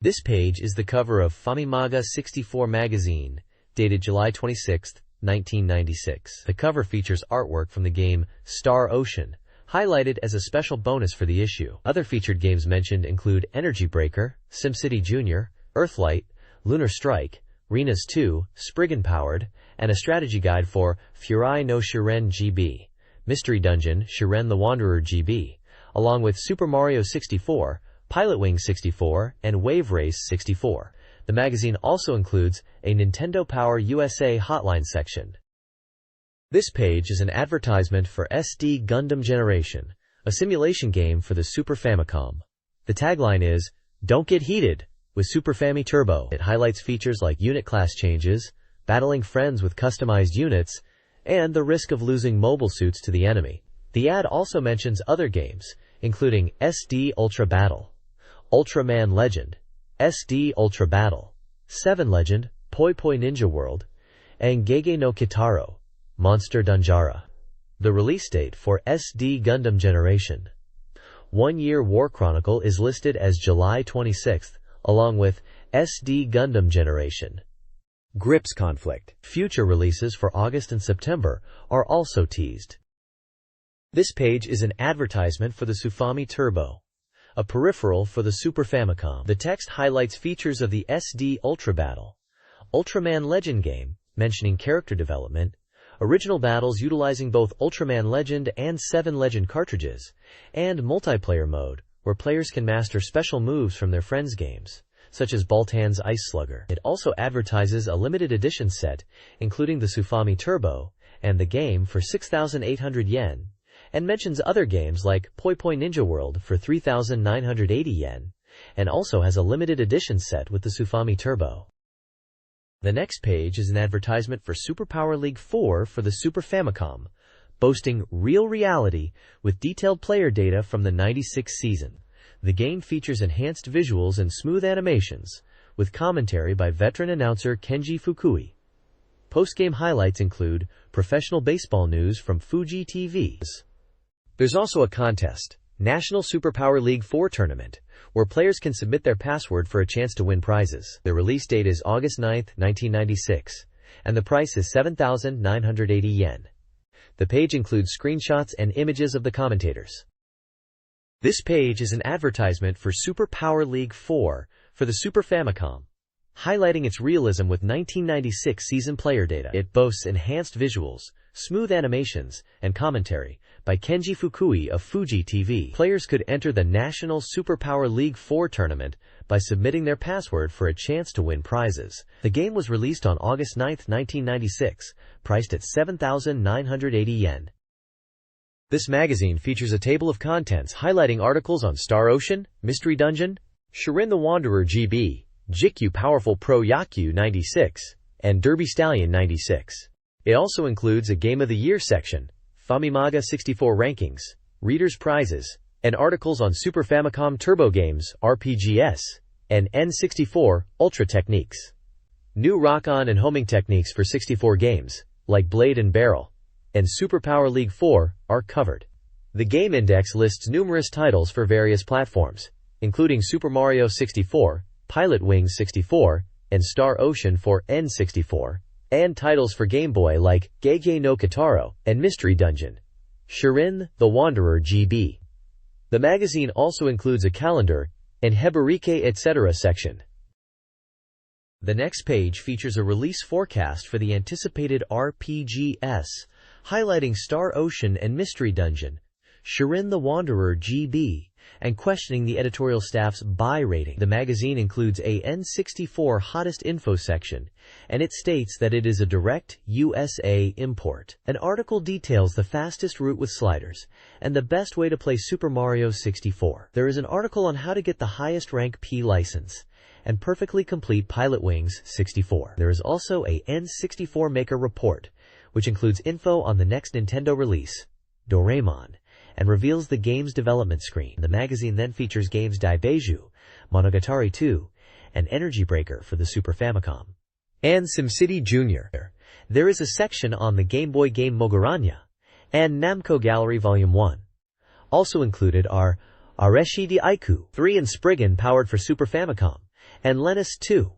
This page is the cover of Famimaga 64 magazine, dated July 26, 1996. The cover features artwork from the game Star Ocean, highlighted as a special bonus for the issue. Other featured games mentioned include Energy Breaker, SimCity Junior, Earthlight, Lunar Strike, Renas 2, Spriggan Powered, and a strategy guide for Furai no Shiren GB, Mystery Dungeon Shiren the Wanderer GB, along with Super Mario 64, Pilotwings 64, and Wave Race 64. The magazine also includes a Nintendo Power USA hotline section. This page is an advertisement for SD Gundam Generation, a simulation game for the Super Famicom. The tagline is, "Don't get heated with Super Fami Turbo." It highlights features like unit class changes, battling friends with customized units, and the risk of losing mobile suits to the enemy. The ad also mentions other games, including SD Ultra Battle, Ultraman Legend, SD Ultra Battle, 7 Legend, Poi Poi Ninja World, and Gege no Kitaro, Monster Danjara. The release date for SD Gundam Generation 1 Year War Chronicle is listed as July 26th, along with SD Gundam Generation Grips Conflict. Future releases for August and September are also teased. This page is an advertisement for the Sufami Turbo, a peripheral for the Super Famicom. The text highlights features of the SD Ultra Battle, Ultraman Legend game, mentioning character development, original battles utilizing both Ultraman Legend and 7 Legend cartridges, and multiplayer mode, where players can master special moves from their friends' games, such as Baltan's Ice Slugger. It also advertises a limited edition set, including the Sufami Turbo, and the game for 6,800 yen, and mentions other games like Poi Poi Ninja World for 3,980 yen, and also has a limited edition set with the Sufami Turbo. The next page is an advertisement for Super Power League 4 for the Super Famicom, boasting real reality with detailed player data from the '96 season. The game features enhanced visuals and smooth animations, with commentary by veteran announcer Kenji Fukui. Post-game highlights include professional baseball news from Fuji TV. There's also a contest, National Super Power League 4 Tournament, where players can submit their password for a chance to win prizes. The release date is August 9, 1996, and the price is 7,980 yen. The page includes screenshots and images of the commentators. This page is an advertisement for Super Power League 4 for the Super Famicom, highlighting its realism with 1996 season player data. It boasts enhanced visuals, smooth animations, and commentary by Kenji Fukui of Fuji TV. Players could enter the National Super Power League 4 tournament by submitting their password for a chance to win prizes. The game was released on August 9, 1996, priced at 7,980 yen. This magazine features a table of contents highlighting articles on Star Ocean, Mystery Dungeon, Shiren the Wanderer GB, Jikyu Powerful Pro Yakyu 96, and Derby Stallion 96. It also includes a Game of the Year section, Famimaga 64 rankings, readers' prizes, and articles on Super Famicom Turbo games, RPGS, and N64 Ultra techniques. New rock-on and homing techniques for 64 games, like Blade and Barrel, and Super Power League 4, are covered. The Game Index lists numerous titles for various platforms, including Super Mario 64, Pilotwings 64, and Star Ocean for N64, and titles for Game Boy like Gege no Kitaro and Mystery Dungeon, Shiren the Wanderer GB. The magazine also includes a calendar and Heberike etc. section. The next page features a release forecast for the anticipated RPGS, highlighting Star Ocean and Mystery Dungeon, Shiren the Wanderer GB, and questioning the editorial staff's buy rating. The magazine includes a N64 Hottest Info section, and it states that it is a direct USA import. An article details the fastest route with sliders, and the best way to play Super Mario 64. There is an article on how to get the highest rank P license, and perfectly complete Pilotwings 64. There is also a N64 Maker report, which includes info on the next Nintendo release, Doraemon, and reveals the game's development screen. The magazine then features games Daibeiju, Monogatari 2, and Energy Breaker for the Super Famicom, and SimCity Junior. There is a section on the Game Boy game Moguranya, and Namco Gallery Volume 1. Also included are Areshi de Aiku 3 and Spriggan powered for Super Famicom, and Lennis 2.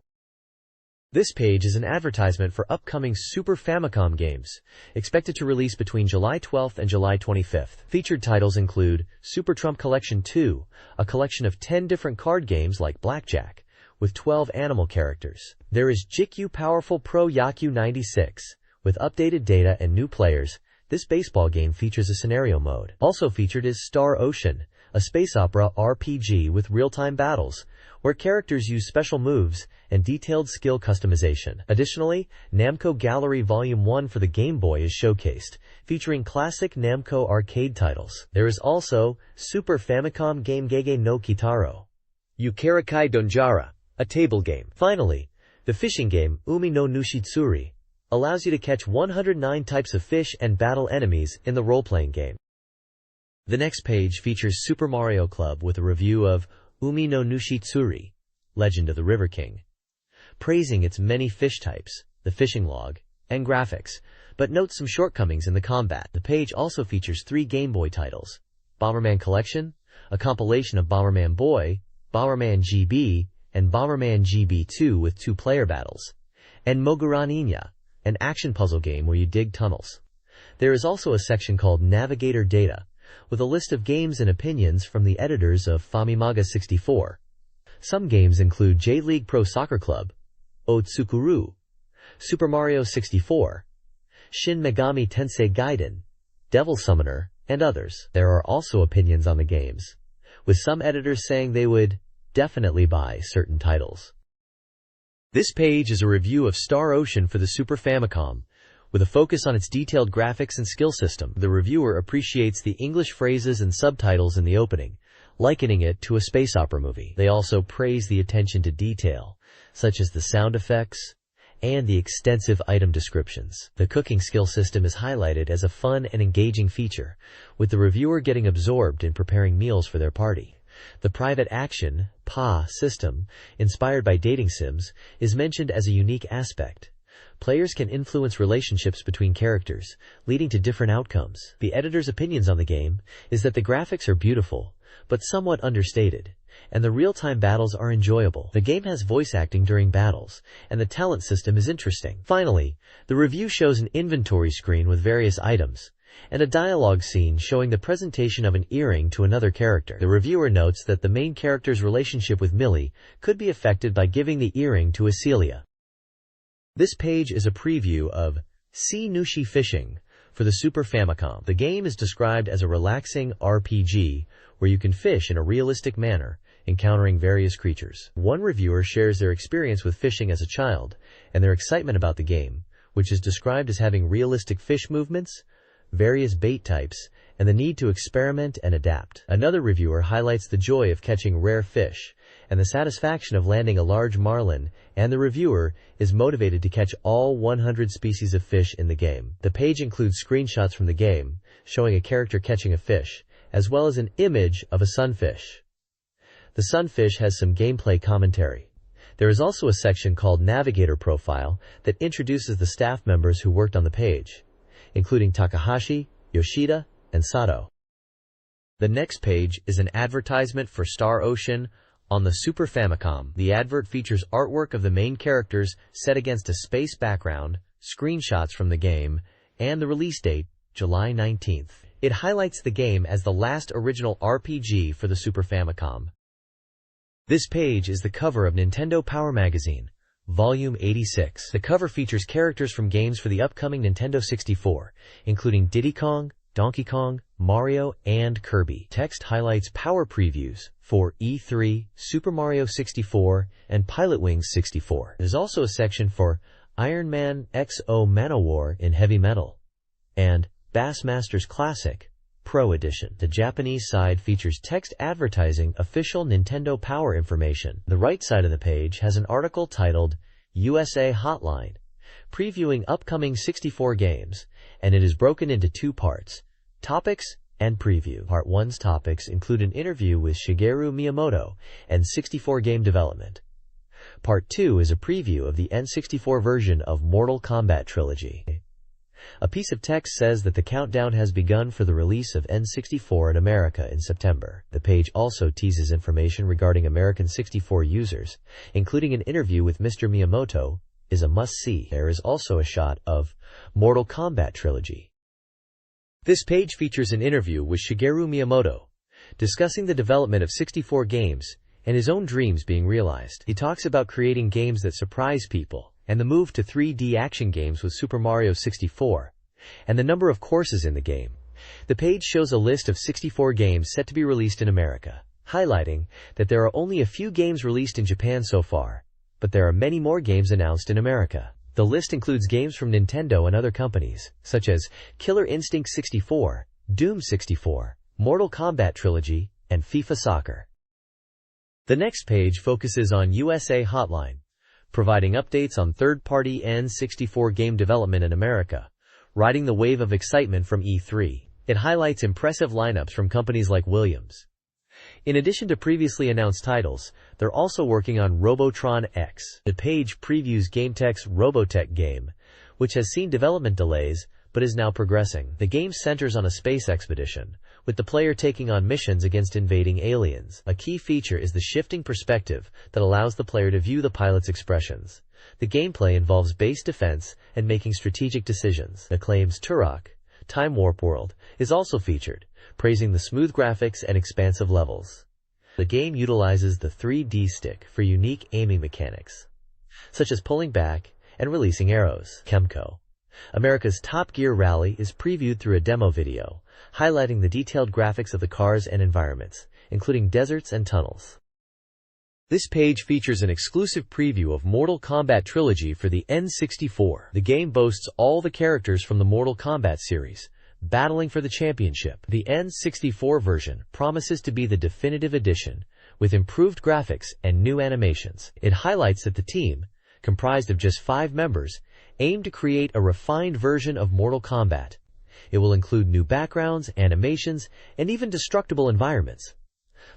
This page is an advertisement for upcoming Super Famicom games, expected to release between July 12th and July 25th. Featured titles include Super Trump Collection 2, a collection of 10 different card games like Blackjack, with 12 animal characters. There is JIKU Powerful Pro Yaku 96, with updated data and new players. This baseball game features a scenario mode. Also featured is Star Ocean, a space opera RPG with real-time battles, where characters use special moves and detailed skill customization. Additionally, Namco Gallery Volume 1 for the Game Boy is showcased, featuring classic Namco arcade titles. There is also Super Famicom game Gege no Kitaro, Yukarikai Donjara, a table game. Finally, the fishing game Umi no Nushitsuri allows you to catch 109 types of fish and battle enemies in the role-playing game. The next page features Super Mario Club with a review of Umi no Nushitsuri, Legend of the River King, praising its many fish types, the fishing log, and graphics, but notes some shortcomings in the combat. The page also features 3 Game Boy titles: Bomberman Collection, a compilation of Bomberman Boy, Bomberman GB, and Bomberman GB2 with 2-player battles, and Mogura Ninya, an action puzzle game where you dig tunnels. There is also a section called Navigator Data, with a list of games and opinions from the editors of Famimaga 64. Some games include J-League Pro Soccer Club, Otsukuru, Super Mario 64, Shin Megami Tensei Gaiden, Devil Summoner, and others. There are also opinions on the games, with some editors saying they would definitely buy certain titles. This page is a review of Star Ocean for the Super Famicom, with a focus on its detailed graphics and skill system. The reviewer appreciates the English phrases and subtitles in the opening, likening it to a space opera movie. They also praise the attention to detail, such as the sound effects and the extensive item descriptions. The cooking skill system is highlighted as a fun and engaging feature, with the reviewer getting absorbed in preparing meals for their party. The private action PA system, inspired by dating sims, is mentioned as a unique aspect. Players can influence relationships between characters, leading to different outcomes. The editor's opinions on the game is that the graphics are beautiful, but somewhat understated, and the real-time battles are enjoyable. The game has voice acting during battles, and the talent system is interesting. Finally, the review shows an inventory screen with various items, and a dialogue scene showing the presentation of an earring to another character. The reviewer notes that the main character's relationship with Millie could be affected by giving the earring to Acelia. This page is a preview of Sea Nushi Fishing for the Super Famicom. The game is described as a relaxing RPG where you can fish in a realistic manner, encountering various creatures. One reviewer shares their experience with fishing as a child and their excitement about the game, which is described as having realistic fish movements, various bait types, and the need to experiment and adapt. Another reviewer highlights the joy of catching rare fish and the satisfaction of landing a large marlin, and the reviewer is motivated to catch all 100 species of fish in the game. The page includes screenshots from the game, showing a character catching a fish, as well as an image of a sunfish. The sunfish has some gameplay commentary. There is also a section called Navigator Profile that introduces the staff members who worked on the page, including Takahashi, Yoshida, and Sato. The next page is an advertisement for Star Ocean on the Super Famicom. The advert features artwork of the main characters set against a space background, screenshots from the game, and the release date, July 19th. It highlights the game as the last original RPG for the Super Famicom. This page is the cover of Nintendo Power Magazine, Volume 86. The cover features characters from games for the upcoming Nintendo 64, including Diddy Kong, Donkey Kong, Mario, and Kirby. Text highlights power previews for E3, Super Mario 64, and Pilotwings 64. There's also a section for Iron Man XO Manowar in Heavy Metal and Bassmasters Classic Pro Edition. The Japanese side features text advertising official Nintendo Power information. The right side of the page has an article titled USA Hotline, previewing upcoming 64 games, and it is broken into 2 parts, Topics and Preview. Part 1's topics include an interview with Shigeru Miyamoto and 64 game development. Part 2 is a preview of the N64 version of Mortal Kombat Trilogy. A piece of text says that the countdown has begun for the release of N64 in America in September. The page also teases information regarding American 64 users, including an interview with Mr. Miyamoto, is a must-see. There is also a shot of Mortal Kombat Trilogy. This page features an interview with Shigeru Miyamoto, discussing the development of 64 games and his own dreams being realized. He talks about creating games that surprise people, and the move to 3D action games with Super Mario 64, and the number of courses in the game. The page shows a list of 64 games set to be released in America, highlighting that there are only a few games released in Japan so far, but there are many more games announced in America. The list includes games from Nintendo and other companies, such as Killer Instinct 64, Doom 64, Mortal Kombat Trilogy, and FIFA Soccer. The next page focuses on USA Hotline, providing updates on third-party N64 game development in America, riding the wave of excitement from E3. It highlights impressive lineups from companies like Williams. In addition to previously announced titles, they're also working on Robotron X. The page previews GameTech's Robotech game, which has seen development delays, but is now progressing. The game centers on a space expedition, with the player taking on missions against invading aliens. A key feature is the shifting perspective that allows the player to view the pilot's expressions. The gameplay involves base defense and making strategic decisions. Acclaim's Turok, Time Warp World, is also featured, praising the smooth graphics and expansive levels. The game utilizes the 3D stick for unique aiming mechanics, such as pulling back and releasing arrows. Kemco, America's Top Gear Rally, is previewed through a demo video, highlighting the detailed graphics of the cars and environments, including deserts and tunnels. This page features an exclusive preview of Mortal Kombat Trilogy for the N64. The game boasts all the characters from the Mortal Kombat series, battling for the championship. The N64 version promises to be the definitive edition, with improved graphics and new animations. It highlights that the team, comprised of just 5 members, aim to create a refined version of Mortal Kombat. It will include new backgrounds, animations, and even destructible environments.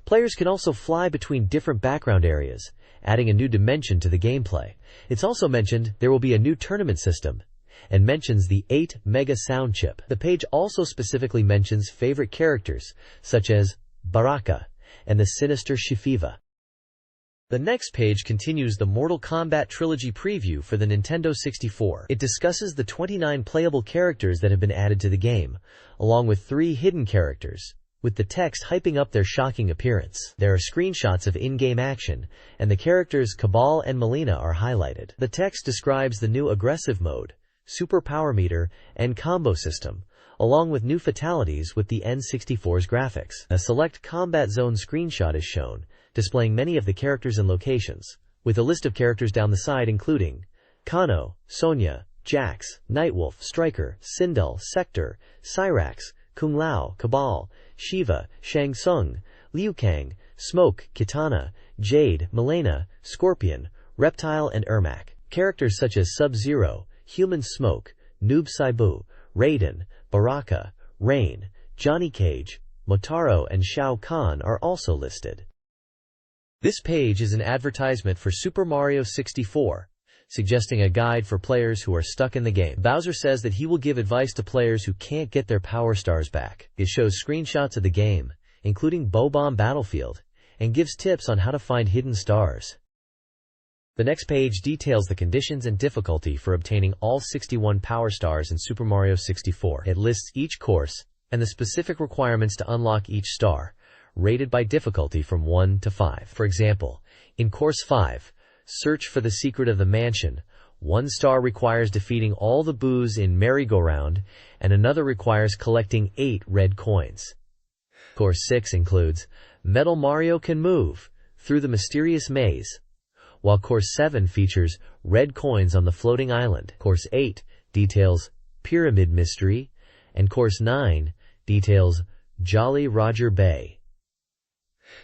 Players can also fly between different background areas, adding a new dimension to the gameplay. It's also mentioned there will be a new tournament system, and mentions the 8 Mega Sound Chip. The page also specifically mentions favorite characters, such as Baraka and the sinister Shifiva. The next page continues the Mortal Kombat Trilogy preview for the Nintendo 64. It discusses the 29 playable characters that have been added to the game, along with 3 hidden characters, with the text hyping up their shocking appearance. There are screenshots of in-game action, and the characters Cabal and Melina are highlighted. The text describes the new aggressive mode, super power meter, and combo system, along with new fatalities with the N64's graphics. A select combat zone screenshot is shown, displaying many of the characters and locations, with a list of characters down the side including Kano, Sonya, Jax, Nightwolf, Striker, Sindel, Sector, Cyrax, Kung Lao, Cabal, Shiva, Shang Tsung, Liu Kang, Smoke, Kitana, Jade, Milena, Scorpion, Reptile, and Ermac. Characters such as Sub-Zero, Human Smoke, Noob Saibu, Raiden, Baraka, Rain, Johnny Cage, Motaro, and Shao Kahn are also listed. This page is an advertisement for Super Mario 64, suggesting a guide for players who are stuck in the game. Bowser says that he will give advice to players who can't get their power stars back. It shows screenshots of the game, including Bob-omb Battlefield, and gives tips on how to find hidden stars. The next page details the conditions and difficulty for obtaining all 61 power stars in Super Mario 64. It lists each course and the specific requirements to unlock each star, rated by difficulty from 1 to 5. For example, in Course 5, Search for the Secret of the Mansion, 1 star requires defeating all the boos in Merry-Go-Round, and another requires collecting 8 red coins. Course 6 includes Metal Mario Can Move through the Mysterious Maze, while Course 7 features red coins on the floating island. Course 8 details Pyramid Mystery, and Course 9 details Jolly Roger Bay.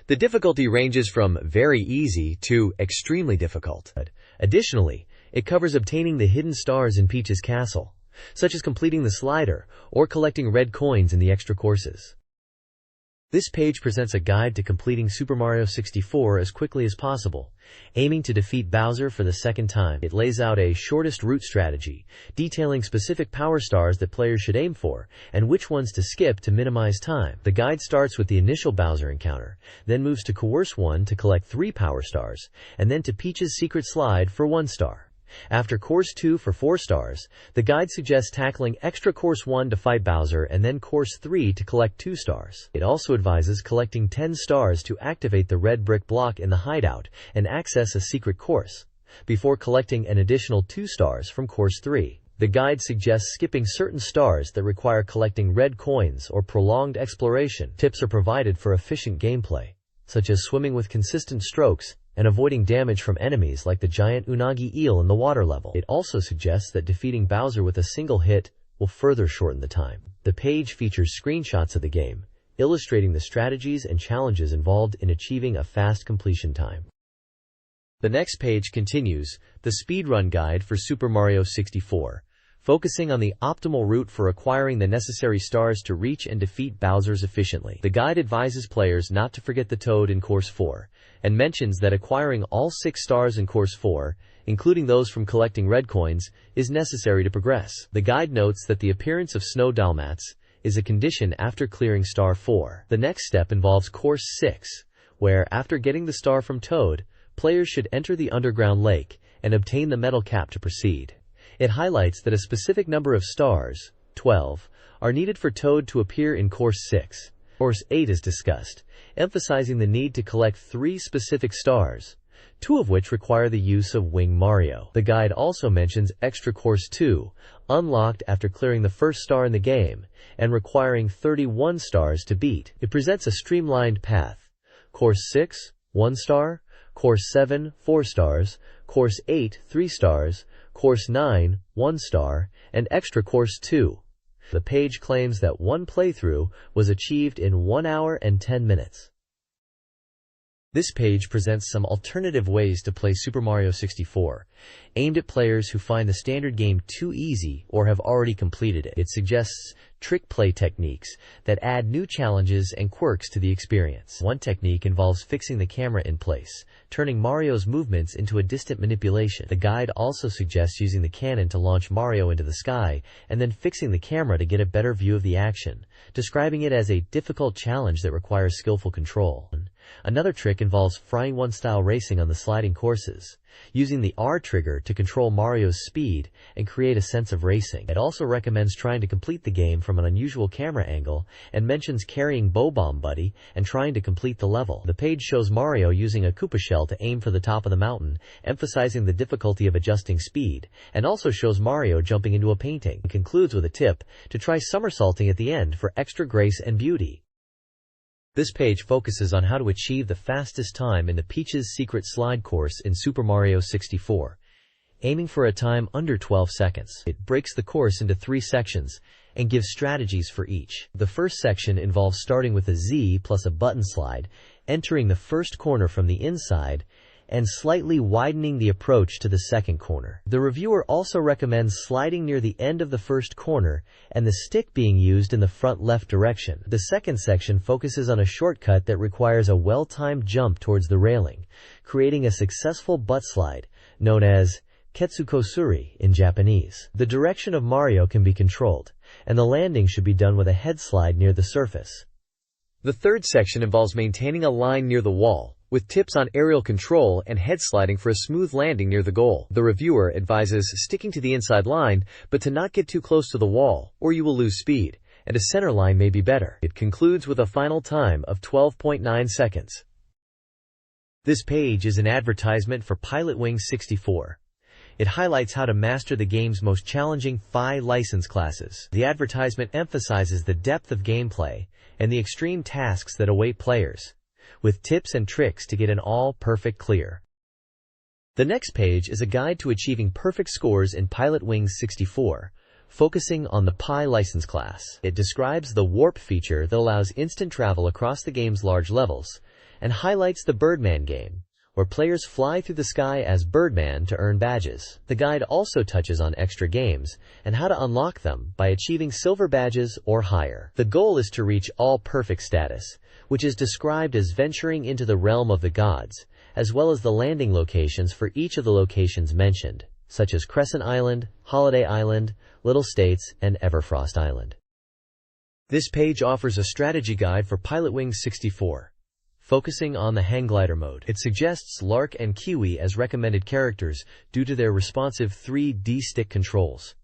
The difficulty ranges from very easy to extremely difficult. Additionally, it covers obtaining the hidden stars in Peach's castle, such as completing the slider or collecting red coins in the extra courses. This page presents a guide to completing Super Mario 64 as quickly as possible, aiming to defeat Bowser for the second time. It lays out a shortest route strategy, detailing specific power stars that players should aim for, and which ones to skip to minimize time. The guide starts with the initial Bowser encounter, then moves to Course 1 to collect 3 power stars, and then to Peach's Secret Slide for 1 star. After Course 2 for 4 stars, the guide suggests tackling extra Course 1 to fight Bowser and then Course 3 to collect 2 stars. It also advises collecting 10 stars to activate the red brick block in the hideout and access a secret course, before collecting an additional 2 stars from Course 3. The guide suggests skipping certain stars that require collecting red coins or prolonged exploration. Tips are provided for efficient gameplay, such as swimming with consistent strokes and avoiding damage from enemies like the giant unagi eel in the water level. It also suggests that defeating Bowser with a single hit will further shorten the time. The page features screenshots of the game, illustrating the strategies and challenges involved in achieving a fast completion time. The next page continues the speedrun guide for Super Mario 64, focusing on the optimal route for acquiring the necessary stars to reach and defeat Bowser's efficiently. The guide advises players not to forget the Toad in Course 4, and mentions that acquiring all 6 stars in Course 4, including those from collecting red coins, is necessary to progress. The guide notes that the appearance of snow dalmats is a condition after clearing Star 4. The next step involves Course 6, where, after getting the star from Toad, players should enter the underground lake and obtain the metal cap to proceed. It highlights that a specific number of stars, 12, are needed for Toad to appear in Course 6. Course 8 is discussed, emphasizing the need to collect 3 specific stars, 2 of which require the use of Wing Mario. The guide also mentions Extra Course 2, unlocked after clearing the first star in the game, and requiring 31 stars to beat. It presents a streamlined path. Course 6, 1 star, Course 7, 4 stars, Course 8, 3 stars, Course 9, 1 star, and Extra Course 2. The page claims that one playthrough was achieved in 1 hour and 10 minutes. This page presents some alternative ways to play Super Mario 64, aimed at players who find the standard game too easy or have already completed it. It suggests trick play techniques that add new challenges and quirks to the experience. One technique involves fixing the camera in place, turning Mario's movements into a distant manipulation. The guide also suggests using the cannon to launch Mario into the sky and then fixing the camera to get a better view of the action, describing it as a difficult challenge that requires skillful control. Another trick involves Frying 1-style racing on the sliding courses, using the R trigger to control Mario's speed and create a sense of racing. It also recommends trying to complete the game from an unusual camera angle and mentions carrying Bob-omb Buddy and trying to complete the level. The page shows Mario using a Koopa shell to aim for the top of the mountain, emphasizing the difficulty of adjusting speed, and also shows Mario jumping into a painting. It concludes with a tip to try somersaulting at the end for extra grace and beauty. This page focuses on how to achieve the fastest time in the Peach's Secret Slide course in Super Mario 64, aiming for a time under 12 seconds. It breaks the course into 3 sections and gives strategies for each. The first section involves starting with a Z plus a button slide, entering the first corner from the inside, and slightly widening the approach to the second corner. The reviewer also recommends sliding near the end of the first corner and the stick being used in the front left direction. The second section focuses on a shortcut that requires a well-timed jump towards the railing, creating a successful butt slide, known as Ketsukosuri in Japanese. The direction of Mario can be controlled, and the landing should be done with a head slide near the surface. The third section involves maintaining a line near the wall, with tips on aerial control and head sliding for a smooth landing near the goal. The reviewer advises sticking to the inside line, but to not get too close to the wall, or you will lose speed, and a center line may be better. It concludes with a final time of 12.9 seconds. This page is an advertisement for Pilotwings 64. It highlights how to master the game's most challenging 5 license classes. The advertisement emphasizes the depth of gameplay and the extreme tasks that await players, with tips and tricks to get an all-perfect clear. The next page is a guide to achieving perfect scores in Pilotwings 64, focusing on the Pi license class. It describes the warp feature that allows instant travel across the game's large levels, and highlights the Birdman game, where players fly through the sky as Birdman to earn badges. The guide also touches on extra games and how to unlock them by achieving silver badges or higher. The goal is to reach all perfect status, which is described as venturing into the realm of the gods, as well as the landing locations for each of the locations mentioned, such as Crescent Island, Holiday Island, Little States, and Everfrost Island. This page offers a strategy guide for Pilotwings 64. Focusing on the hang glider mode, it suggests Lark and Kiwi as recommended characters due to their responsive 3D stick controls.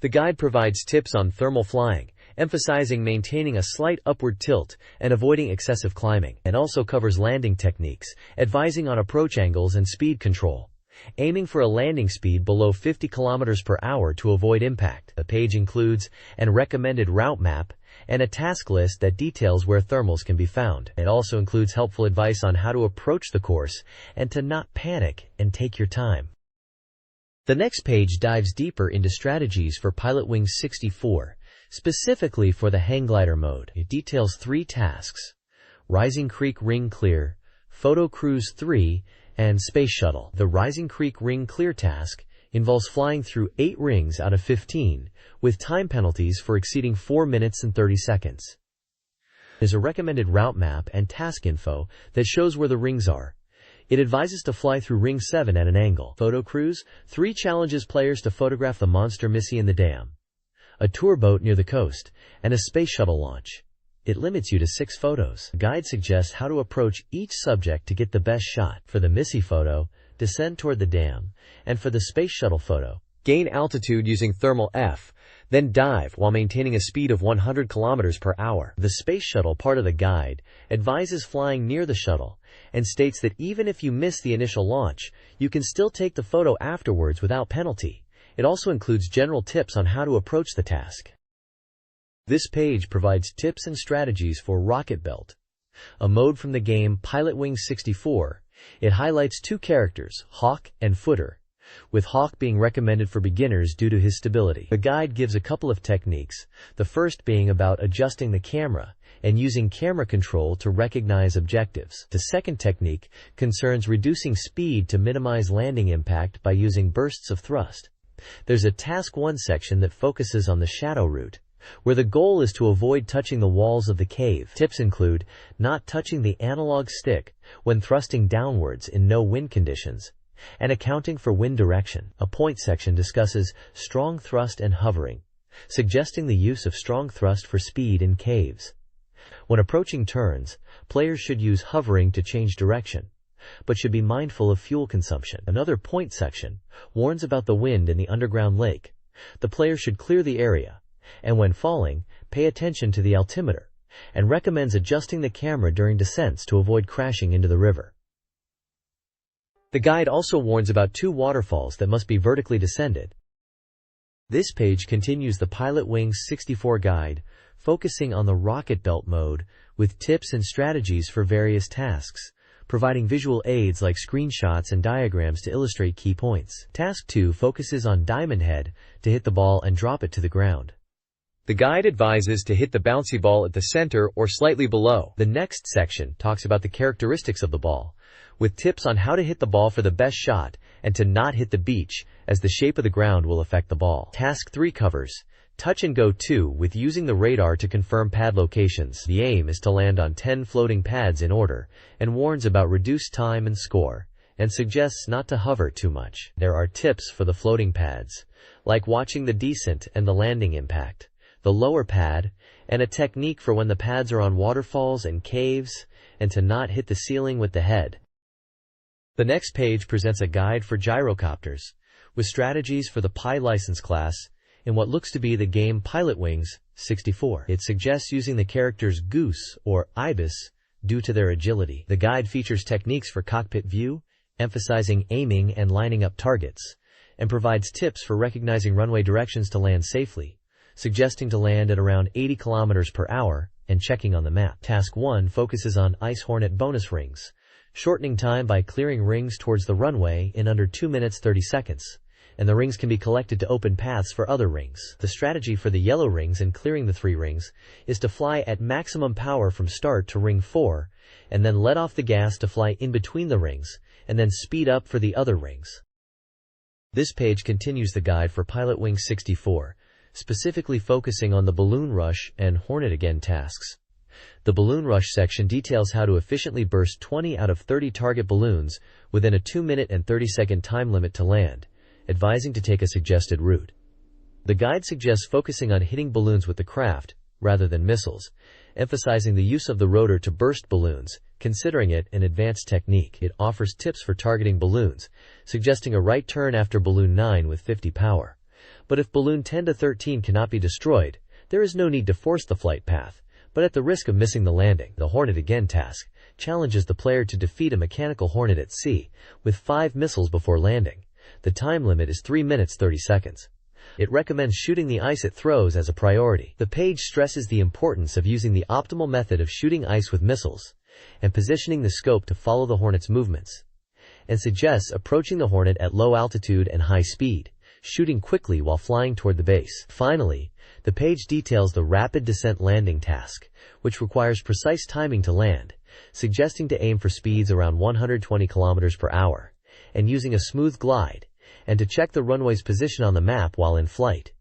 The guide provides tips on thermal flying, emphasizing maintaining a slight upward tilt and avoiding excessive climbing, and also covers landing techniques, advising on approach angles and speed control, aiming for a landing speed below 50 km per hour to avoid impact. The page includes an recommended route map and a task list that details where thermals can be found. It also includes helpful advice on how to approach the course and to not panic and take your time. The next page dives deeper into strategies for Pilotwings 64, specifically for the hang glider mode. It details 3 tasks: Rising Creek Ring Clear, Photo Cruise 3, and Space Shuttle. The Rising Creek Ring Clear task involves flying through 8 rings out of 15, with time penalties for exceeding 4 minutes and 30 seconds. There's a recommended route map and task info that shows where the rings are. It advises to fly through Ring 7 at an angle. Photo Cruise 3 challenges players to photograph the monster Missy in the dam, a tour boat near the coast, and a space shuttle launch. It limits you to 6 photos. The guide suggests how to approach each subject to get the best shot. For the Missy photo, descend toward the dam, and for the space shuttle photo, gain altitude using thermal F, then dive while maintaining a speed of 100 km per hour. The space shuttle part of the guide advises flying near the shuttle and states that even if you miss the initial launch, you can still take the photo afterwards without penalty. It also includes general tips on how to approach the task. This page provides tips and strategies for Rocket Belt, a mode from the game Pilotwings 64. It highlights 2 characters, Hawk and Footer, with Hawk being recommended for beginners due to his stability. The guide gives a couple of techniques, the first being about adjusting the camera and using camera control to recognize objectives. The second technique concerns reducing speed to minimize landing impact by using bursts of thrust. There's a Task 1 section that focuses on the shadow route, where the goal is to avoid touching the walls of the cave. Tips include not touching the analog stick when thrusting downwards in no wind conditions, and accounting for wind direction. A point section discusses strong thrust and hovering, suggesting the use of strong thrust for speed in caves. When approaching turns, players should use hovering to change direction, but should be mindful of fuel consumption. Another point section warns about the wind in the underground lake. The player should clear the area, and when falling, pay attention to the altimeter, and recommends adjusting the camera during descents to avoid crashing into the river. The guide also warns about 2 waterfalls that must be vertically descended. This page continues the Pilotwings 64 guide, focusing on the Rocket Belt mode with tips and strategies for various tasks, providing visual aids like screenshots and diagrams to illustrate key points. Task 2 focuses on Diamond Head to hit the ball and drop it to the ground. The guide advises to hit the bouncy ball at the center or slightly below. The next section talks about the characteristics of the ball, with tips on how to hit the ball for the best shot and to not hit the beach, as the shape of the ground will affect the ball. Task 3 covers Touch and Go 2 with using the radar to confirm pad locations. The aim is to land on 10 floating pads in order, and warns about reduced time and score, and suggests not to hover too much. There are tips for the floating pads, like watching the descent and the landing impact, the lower pad, and a technique for when the pads are on waterfalls and caves, and to not hit the ceiling with the head. The next page presents a guide for gyrocopters, with strategies for the Pi license class in what looks to be the game Pilotwings 64. It suggests using the characters Goose or Ibis due to their agility. The guide features techniques for cockpit view, emphasizing aiming and lining up targets, and provides tips for recognizing runway directions to land safely, suggesting to land at around 80 km per hour and checking on the map. Task 1 focuses on Ice Hornet bonus rings, shortening time by clearing rings towards the runway in under 2 minutes 30 seconds, and the rings can be collected to open paths for other rings. The strategy for the yellow rings and clearing the 3 rings is to fly at maximum power from start to ring 4, and then let off the gas to fly in between the rings, and then speed up for the other rings. This page continues the guide for Pilotwings 64, specifically focusing on the Balloon Rush and Hornet Again tasks. The Balloon Rush section details how to efficiently burst 20 out of 30 target balloons within a 2-minute and 30-second time limit to land, advising to take a suggested route. The guide suggests focusing on hitting balloons with the craft, rather than missiles, emphasizing the use of the rotor to burst balloons, considering it an advanced technique. It offers tips for targeting balloons, suggesting a right turn after Balloon 9 with 50 power. But if Balloon 10 to 13 cannot be destroyed, there is no need to force the flight path, but at the risk of missing the landing. The Hornet Again task challenges the player to defeat a mechanical hornet at sea with 5 missiles before landing. The time limit is 3 minutes 30 seconds. It recommends shooting the ice it throws as a priority. The page stresses the importance of using the optimal method of shooting ice with missiles and positioning the scope to follow the Hornet's movements, and suggests approaching the Hornet at low altitude and high speed, shooting quickly while flying toward the base. Finally, the page details the Rapid Descent Landing task, which requires precise timing to land, suggesting to aim for speeds around 120 km per hour, and using a smooth glide, and to check the runway's position on the map while in flight.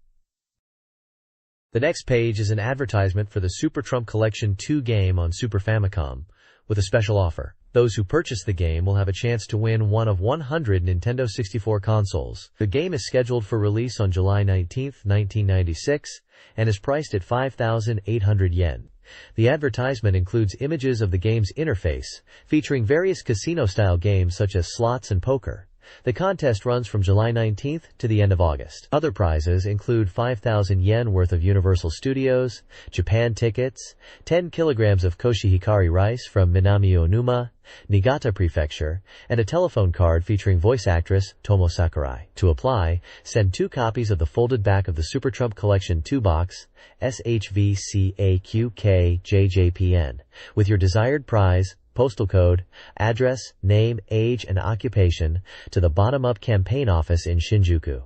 The next page is an advertisement for the Super Trump Collection 2 game on Super Famicom, with a special offer. Those who purchase the game will have a chance to win one of 100 Nintendo 64 consoles. The game is scheduled for release on July 19, 1996, and is priced at 5,800 yen. The advertisement includes images of the game's interface, featuring various casino-style games such as slots and poker. The contest runs from July 19th to the end of August. Other prizes include 5,000 yen worth of Universal Studios, Japan tickets, 10 kilograms of koshihikari rice from Minami-Onuma, Niigata Prefecture, and a telephone card featuring voice actress Tomo Sakurai. To apply, send 2 copies of the folded back of the Super Trump Collection 2 box, SHVCAQKJJPN, with your desired prize, postal code, address, name, age, and occupation to the bottom-up campaign office in Shinjuku.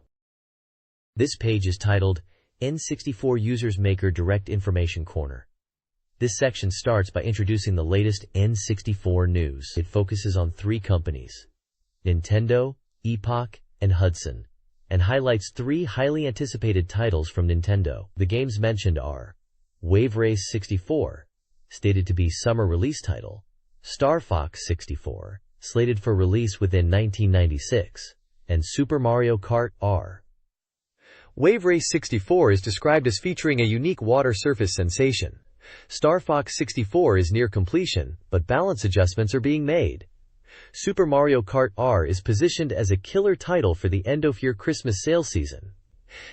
This page is titled N64 Users Maker Direct Information Corner. This section starts by introducing the latest N64 news. It focuses on 3 companies, Nintendo, Epoch, and Hudson, and highlights 3 highly anticipated titles from Nintendo. The games mentioned are Wave Race 64, stated to be summer release title, Star Fox 64, slated for release within 1996, and Super Mario Kart R. Wave Race 64 is described as featuring a unique water surface sensation. Star Fox 64 is near completion, but balance adjustments are being made. Super Mario Kart R is positioned as a killer title for the end-of-year Christmas sale season.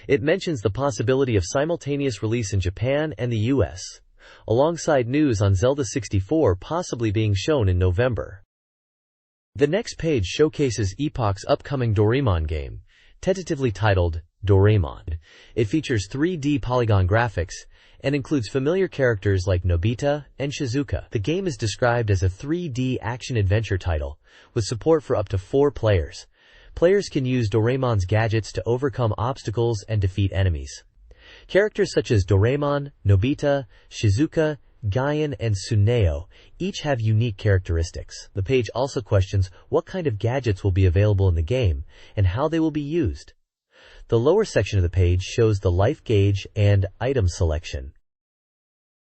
It mentions the possibility of simultaneous release in Japan and the US, alongside news on Zelda 64 possibly being shown in November. The next page showcases Epoch's upcoming Doraemon game, tentatively titled Doraemon. It features 3D polygon graphics and includes familiar characters like Nobita and Shizuka. The game is described as a 3D action-adventure title, with support for up to 4 players. Players can use Doraemon's gadgets to overcome obstacles and defeat enemies. Characters such as Doraemon, Nobita, Shizuka, Guyan, and Tsuneo each have unique characteristics. The page also questions what kind of gadgets will be available in the game and how they will be used. The lower section of the page shows the life gauge and item selection.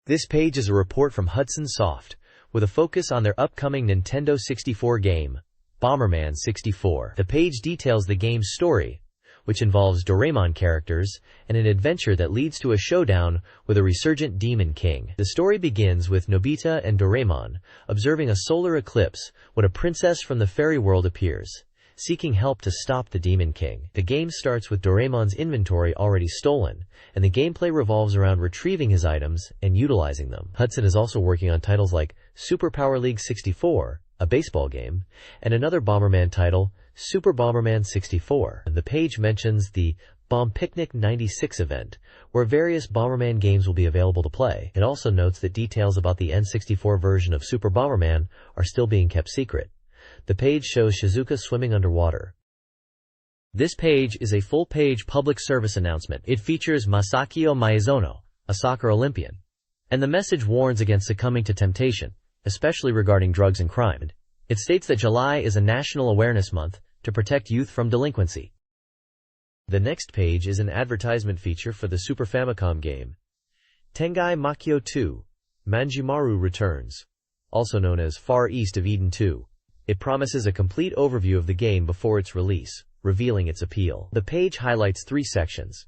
This page is a report from Hudson Soft, with a focus on their upcoming Nintendo 64 game, Bomberman 64. The page details the game's story, which involves Doraemon characters and an adventure that leads to a showdown with a resurgent Demon King. The story begins with Nobita and Doraemon observing a solar eclipse when a princess from the fairy world appears, seeking help to stop the Demon King. The game starts with Doraemon's inventory already stolen, and the gameplay revolves around retrieving his items and utilizing them. Hudson is also working on titles like Super Power League 64, a baseball game, and another Bomberman title, Super Bomberman 64. The page mentions the Bomb Picnic 96 event, where various Bomberman games will be available to play. It also notes that details about the N64 version of Super Bomberman are still being kept secret. The page shows Shizuka swimming underwater. This page is a full-page public service announcement. It features Masakio Maizono, a soccer Olympian, and the message warns against succumbing to temptation, especially regarding drugs and crime. It states that July is a National Awareness Month to protect youth from delinquency. The next page is an advertisement feature for the Super Famicom game, Tengai Makyo 2, Manjimaru Returns, also known as Far East of Eden 2. It promises a complete overview of the game before its release, revealing its appeal. The page highlights 3 sections: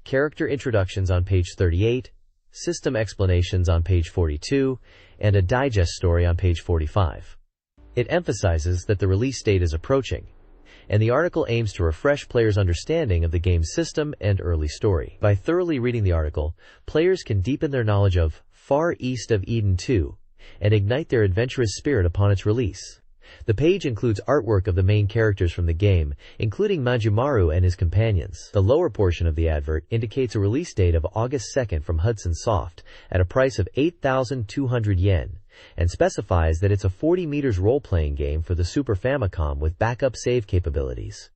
character introductions on page 38, system explanations on page 42, and a digest story on page 45. It emphasizes that the release date is approaching, and the article aims to refresh players' understanding of the game's system and early story. By thoroughly reading the article, players can deepen their knowledge of Far East of Eden 2 and ignite their adventurous spirit upon its release. The page includes artwork of the main characters from the game, including Manjimaru and his companions. The lower portion of the advert indicates a release date of August 2nd from Hudson Soft at a price of 8,200 yen, and specifies that it's a 40 meters role-playing game for the Super Famicom with backup save capabilities.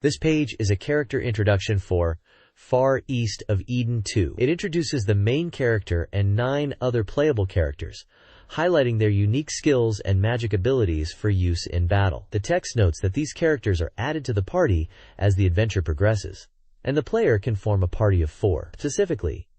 This page is a character introduction for Far East of Eden 2. It introduces the main character and 9 other playable characters, highlighting their unique skills and magic abilities for use in battle. The text notes that these characters are added to the party as the adventure progresses, and the player can form a party of 4. Specifically,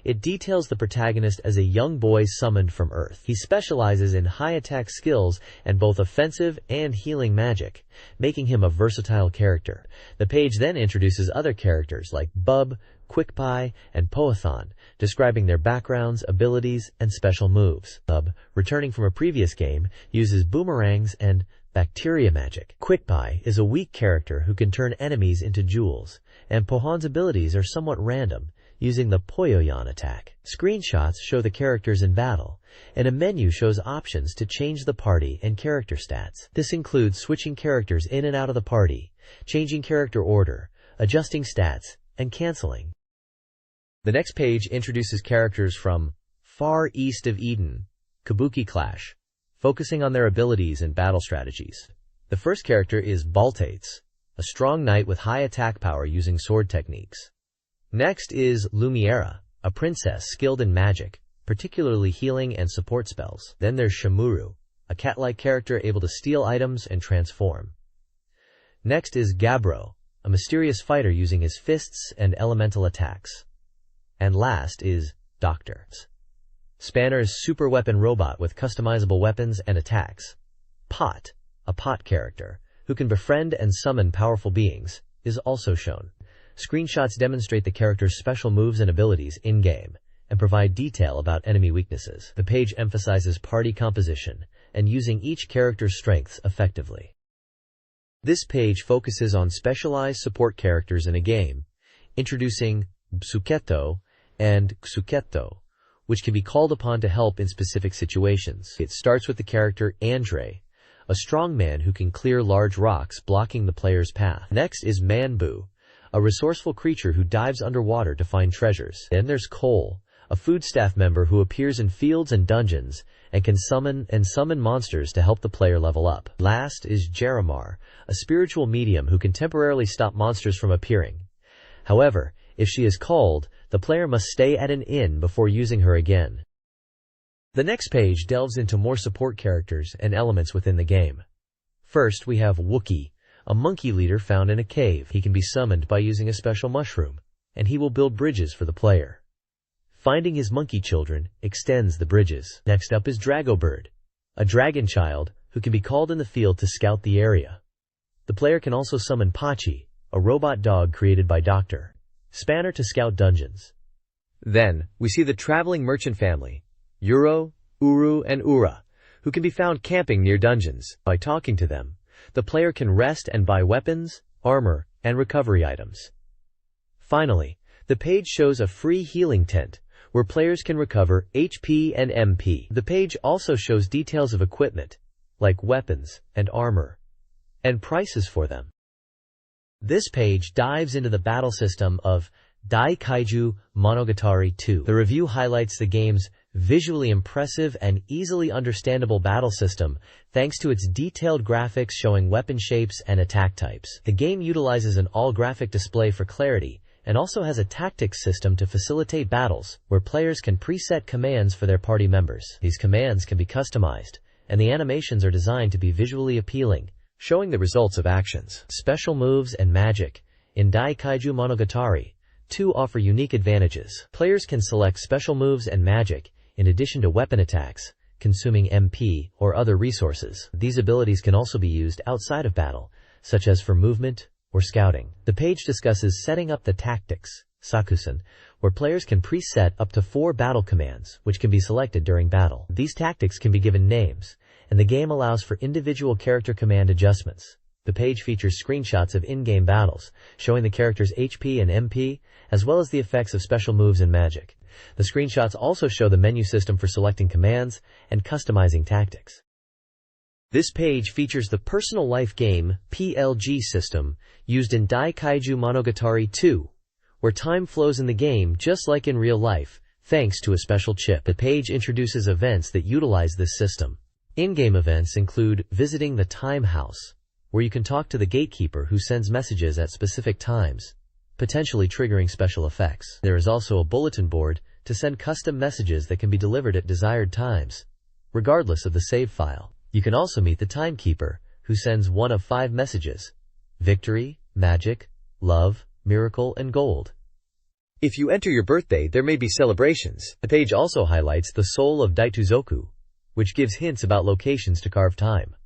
it details the protagonist as a young boy summoned from Earth. He specializes in high attack skills and both offensive and healing magic, making him a versatile character. The page then introduces other characters like Bub, Quickpie, and Poathon, describing their backgrounds, abilities, and special moves. Bub, returning from a previous game, uses boomerangs and bacteria magic. Quickpie is a weak character who can turn enemies into jewels, and Pohan's abilities are somewhat random, using the Poyoyan attack. Screenshots show the characters in battle, and a menu shows options to change the party and character stats. This includes switching characters in and out of the party, changing character order, adjusting stats, and canceling. The next page introduces characters from Far East of Eden, Kabuki Clash, focusing on their abilities and battle strategies. The first character is Baltates, a strong knight with high attack power using sword techniques. Next is Lumiera, a princess skilled in magic, particularly healing and support spells. Then there's Shamuru, a cat-like character able to steal items and transform. Next is Gabbro, a mysterious fighter using his fists and elemental attacks. And last is Doctor Spanner's super weapon robot with customizable weapons and attacks. Pot, a pot character, who can befriend and summon powerful beings, is also shown. Screenshots demonstrate the character's special moves and abilities in-game, and provide detail about enemy weaknesses. The page emphasizes party composition and using each character's strengths effectively. This page focuses on specialized support characters in a game, introducing Bsuketo and Xuketo, which can be called upon to help in specific situations. It starts with the character Andre, a strong man who can clear large rocks blocking the player's path. Next is Manbu, a resourceful creature who dives underwater to find treasures. Then there's Cole, a food staff member who appears in fields and dungeons and can summon monsters to help the player level up. Last is Jeramar, a spiritual medium who can temporarily stop monsters from appearing. However, if she is called, the player must stay at an inn before using her again. The next page delves into more support characters and elements within the game. First, we have Wookie, a monkey leader found in a cave. He can be summoned by using a special mushroom, and he will build bridges for the player. Finding his monkey children extends the bridges. Next up is Dragobird, a dragon child who can be called in the field to scout the area. The player can also summon Pachi, a robot dog created by Dr. Spanner to scout dungeons. Then, we see the traveling merchant family, Uro, Uru, and Ura, who can be found camping near dungeons. By talking to them, the player can rest and buy weapons, armor, and recovery items. Finally, the page shows a free healing tent, where players can recover HP and MP. The page also shows details of equipment, like weapons and armor, and prices for them. This page dives into the battle system of Dai Kaiju Monogatari 2. The review highlights the game's visually impressive and easily understandable battle system thanks to its detailed graphics showing weapon shapes and attack types. The game utilizes an all-graphic display for clarity and also has a tactics system to facilitate battles where players can preset commands for their party members. These commands can be customized, and the animations are designed to be visually appealing, showing the results of actions. Special moves and magic. In Dai Kaiju Monogatari, Two offer unique advantages. Players can select special moves and magic, in addition to weapon attacks, consuming MP or other resources. These abilities can also be used outside of battle, such as for movement or scouting. The page discusses setting up the tactics, Sakusen, where players can preset up to 4 battle commands, which can be selected during battle. These tactics can be given names, and the game allows for individual character command adjustments. The page features screenshots of in-game battles, showing the character's HP and MP, as well as the effects of special moves and magic. The screenshots also show the menu system for selecting commands and customizing tactics. This page features the personal life game PLG system used in Daikaiju Monogatari 2, where time flows in the game just like in real life, thanks to a special chip. The page introduces events that utilize this system. In-game events include visiting the Time House, where you can talk to the gatekeeper who sends messages at specific times, potentially triggering special effects. There is also a bulletin board to send custom messages that can be delivered at desired times, regardless of the save file. You can also meet the timekeeper, who sends one of 5 messages: victory, magic, love, miracle, and gold. If you enter your birthday, there may be celebrations. The page also highlights the Soul of Daituzoku, which gives hints about locations to carve time.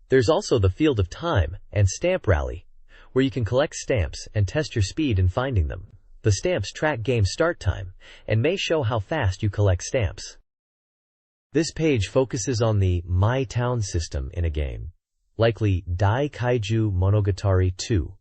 There's also the Field of Time and Stamp Rally, where you can collect stamps and test your speed in finding them. The stamps track game start time and may show how fast you collect stamps. This page focuses on the My Town system in a game, likely Daikaiju Monogatari 2,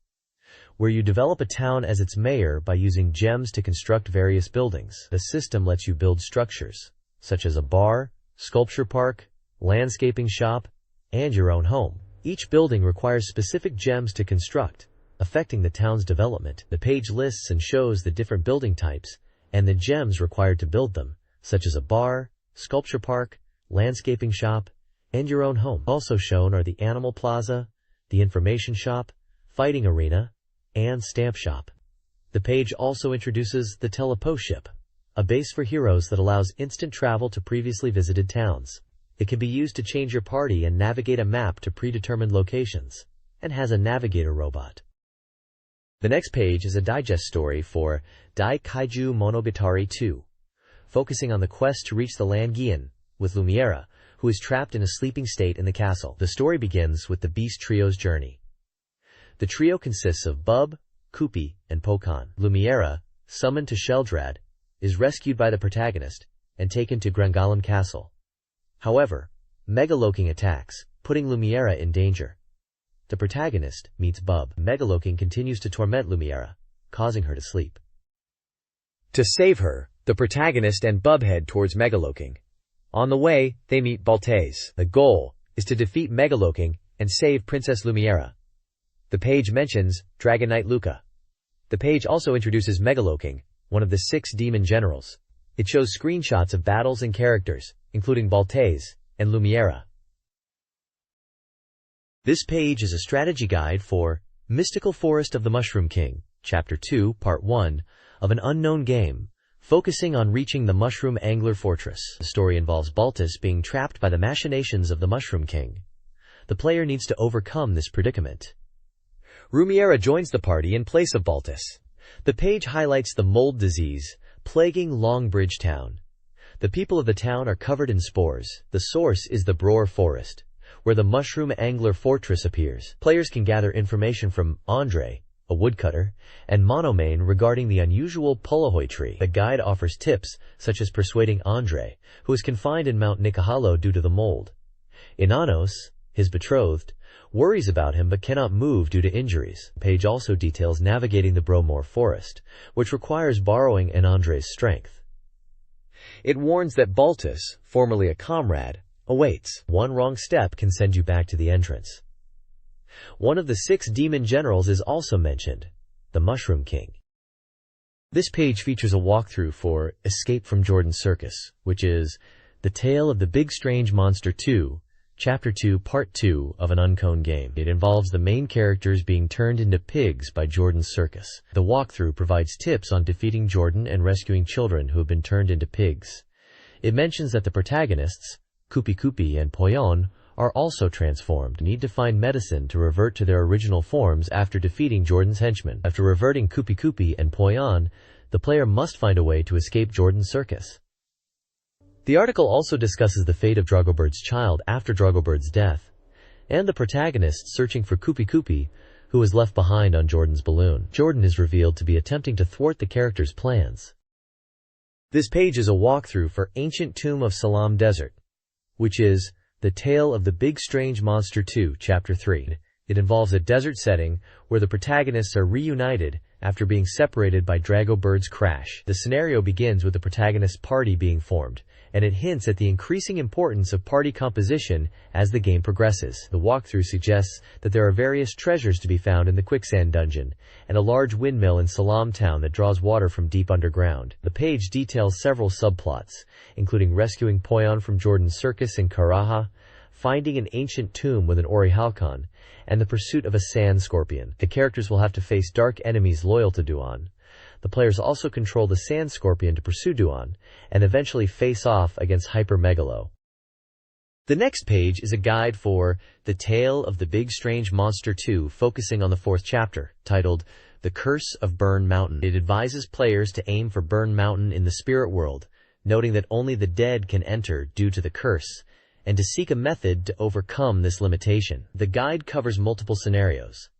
where you develop a town as its mayor by using gems to construct various buildings. The system lets you build structures, such as a bar, sculpture park, landscaping shop, and your own home. Each building requires specific gems to construct, affecting the town's development. The page lists and shows the different building types and the gems required to build them, such as a bar, sculpture park, landscaping shop, and your own home. Also shown are the Animal Plaza, the Information Shop, Fighting Arena, and Stamp Shop. The page also introduces the Telepo Ship, a base for heroes that allows instant travel to previously visited towns. It can be used to change your party and navigate a map to predetermined locations, and has a navigator robot. The next page is a digest story for Daikaiju Monogatari 2, focusing on the quest to reach the land Gian, with Lumiera, who is trapped in a sleeping state in the castle. The story begins with the Beast Trio's journey. The trio consists of Bub, Kupi, and Pokan. Lumiera, summoned to Sheldrad, is rescued by the protagonist and taken to Grangalam Castle. However, Megaloking attacks, putting Lumiera in danger. The protagonist meets Bub. Megaloking continues to torment Lumiera, causing her to sleep. To save her, the protagonist and Bub head towards Megaloking. On the way, they meet Baltes. The goal is to defeat Megaloking and save Princess Lumiera. The page mentions Dragon Knight Luca. The page also introduces Megaloking, one of the 6 demon generals. It shows screenshots of battles and characters, including Baltes and Lumiera. This page is a strategy guide for Mystical Forest of the Mushroom King, Chapter 2, Part 1, of an unknown game, focusing on reaching the Mushroom Angler Fortress. The story involves Baltus being trapped by the machinations of the Mushroom King. The player needs to overcome this predicament. Lumiera joins the party in place of Baltus. The page highlights the mold disease plaguing Longbridge Town. The people of the town are covered in spores. The source is the Broer Forest, where the Mushroom Angler Fortress appears. Players can gather information from Andre, a woodcutter, and Monomane regarding the unusual Pulahoy tree. The guide offers tips, such as persuading Andre, who is confined in Mount Nikahalo due to the mold. Inanos, his betrothed, worries about him but cannot move due to injuries. The page also details navigating the Bromoor Forest, which requires borrowing an Andre's strength. It warns that Baltus, formerly a comrade, awaits. One wrong step can send you back to the entrance. One of the 6 demon generals is also mentioned, the Mushroom King. This page features a walkthrough for Escape from Jordan's Circus, which is The Tale of the Big Strange Monster 2, Chapter 2, Part 2 of an unknown game. It involves the main characters being turned into pigs by Jordan's Circus. The walkthrough provides tips on defeating Jordan and rescuing children who have been turned into pigs. It mentions that the protagonists, Kupi Kupi and Poyon, are also transformed and need to find medicine to revert to their original forms after defeating Jordan's henchmen. After reverting Kupi Kupi and Poyon, the player must find a way to escape Jordan's circus. The article also discusses the fate of Dragobird's child after Dragobird's death, and the protagonist searching for Kupi Kupi, who was left behind on Jordan's balloon. Jordan is revealed to be attempting to thwart the character's plans. This page is a walkthrough for Ancient Tomb of Salam Desert, which is The Tale of the Big Strange Monster 2, Chapter 3. It involves a desert setting where the protagonists are reunited after being separated by Dragobird's crash. The scenario begins with the protagonist's party being formed, and it hints at the increasing importance of party composition as the game progresses. The walkthrough suggests that there are various treasures to be found in the quicksand dungeon, and a large windmill in Salam Town that draws water from deep underground. The page details several subplots, including rescuing Poyon from Jordan's circus in Karaha, finding an ancient tomb with an Ori Halcon, and the pursuit of a sand scorpion. The characters will have to face dark enemies loyal to Duan. The players also control the sand scorpion to pursue Duan, and eventually face off against Hyper Megalo. The next page is a guide for The Tale of the Big Strange Monster 2, focusing on the 4th chapter, titled The Curse of Burn Mountain. It advises players to aim for Burn Mountain in the spirit world, noting that only the dead can enter due to the curse, and to seek a method to overcome this limitation. The guide covers multiple scenarios.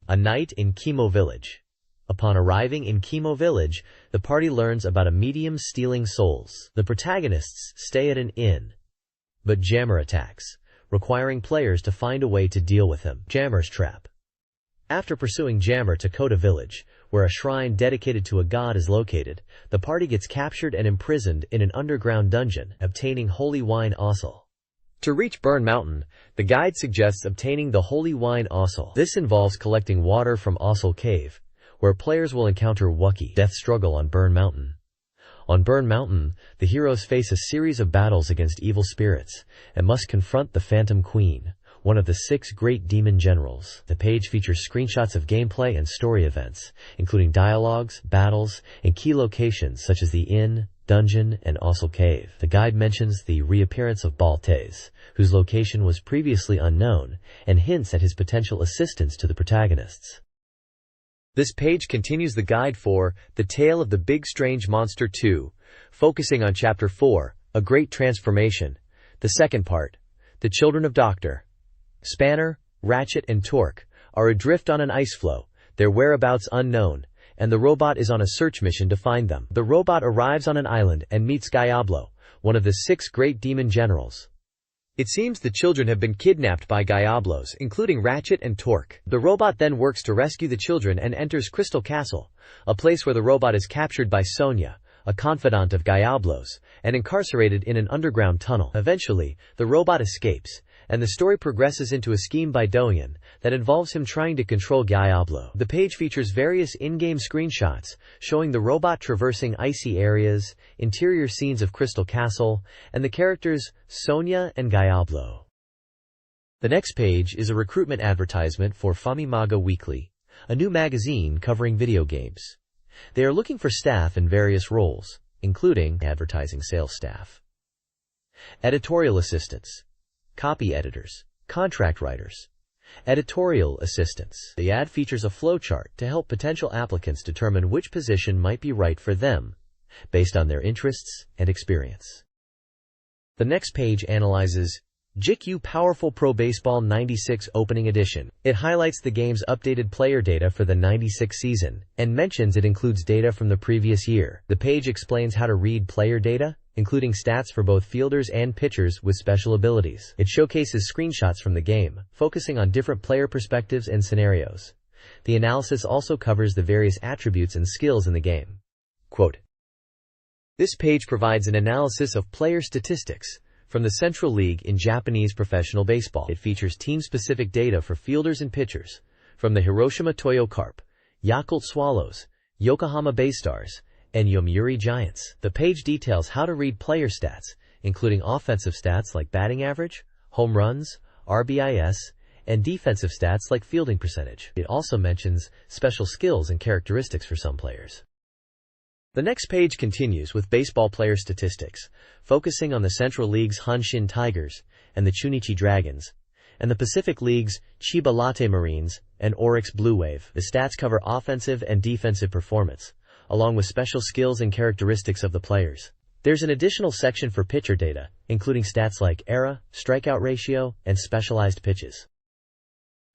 A night in Chemo Village. Upon arriving in Chemo Village, the party learns about a medium stealing souls. The protagonists stay at an inn, but Jammer attacks, requiring players to find a way to deal with him. Jammer's Trap. After pursuing Jammer to Kota Village, where a shrine dedicated to a god is located, the party gets captured and imprisoned in an underground dungeon, obtaining holy wine Ossel. To reach Burn Mountain, the guide suggests obtaining the holy wine Ossel. This involves collecting water from Ossel Cave, where players will encounter Wookiee Death Struggle on Burn Mountain. On Burn Mountain, the heroes face a series of battles against evil spirits and must confront the Phantom Queen, one of the 6 great demon generals. The page features screenshots of gameplay and story events, including dialogues, battles, and key locations such as the inn, dungeon, and Ossel Cave. The guide mentions the reappearance of Baltes, whose location was previously unknown, and hints at his potential assistance to the protagonists. This page continues the guide for The Tale of the Big Strange Monster 2, focusing on Chapter 4, A Great Transformation. The second part, The Children of Dr. Spanner, Ratchet, and Torque are adrift on an ice floe, their whereabouts unknown, and the robot is on a search mission to find them. The robot arrives on an island and meets Diablo, one of the 6 great demon generals. It seems the children have been kidnapped by Diablos, including Ratchet and Torque. The robot then works to rescue the children and enters Crystal Castle, a place where the robot is captured by Sonia, a confidant of Diablos, and incarcerated in an underground tunnel. Eventually, the robot escapes, and the story progresses into a scheme by Doyen that involves him trying to control Diablo. The page features various in-game screenshots showing the robot traversing icy areas, interior scenes of Crystal Castle, and the characters Sonia and Diablo. The next page is a recruitment advertisement for Famimaga Weekly, a new magazine covering video games. They are looking for staff in various roles, including advertising sales staff, editorial assistants, copy editors, contract writers, editorial assistants. The ad features a flowchart to help potential applicants determine which position might be right for them, based on their interests and experience. The next page analyzes JICU Powerful Pro Baseball 96 Opening Edition. It highlights the game's updated player data for the 96 season, and mentions it includes data from the previous year. The page explains how to read player data, including stats for both fielders and pitchers with special abilities. It showcases screenshots from the game, focusing on different player perspectives and scenarios. The analysis also covers the various attributes and skills in the game. Quote, "This page provides an analysis of player statistics from the Central League in Japanese professional baseball. It features team-specific data for fielders and pitchers from the Hiroshima Toyo Carp, Yakult Swallows, Yokohama Baystars, and Yomiuri Giants. The page details how to read player stats, including offensive stats like batting average, home runs, RBIS, and defensive stats like fielding percentage. It also mentions special skills and characteristics for some players. The next page continues with baseball player statistics, focusing on the Central League's Hanshin Tigers and the Chunichi Dragons, and the Pacific League's Chiba Latte Marines and Oryx Blue Wave. The stats cover offensive and defensive performance, along with special skills and characteristics of the players. There's an additional section for pitcher data, including stats like ERA, strikeout ratio, and specialized pitches.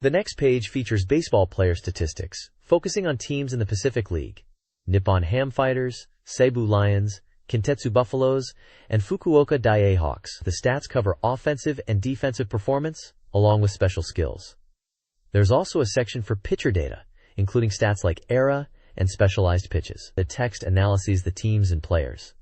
The next page features baseball player statistics, focusing on teams in the Pacific League: Nippon Ham Fighters, Seibu Lions, Kintetsu Buffaloes, and Fukuoka Daiei Hawks. The stats cover offensive and defensive performance, along with special skills. There's also a section for pitcher data, including stats like ERA and specialized pitches. The text analyzes the teams and players.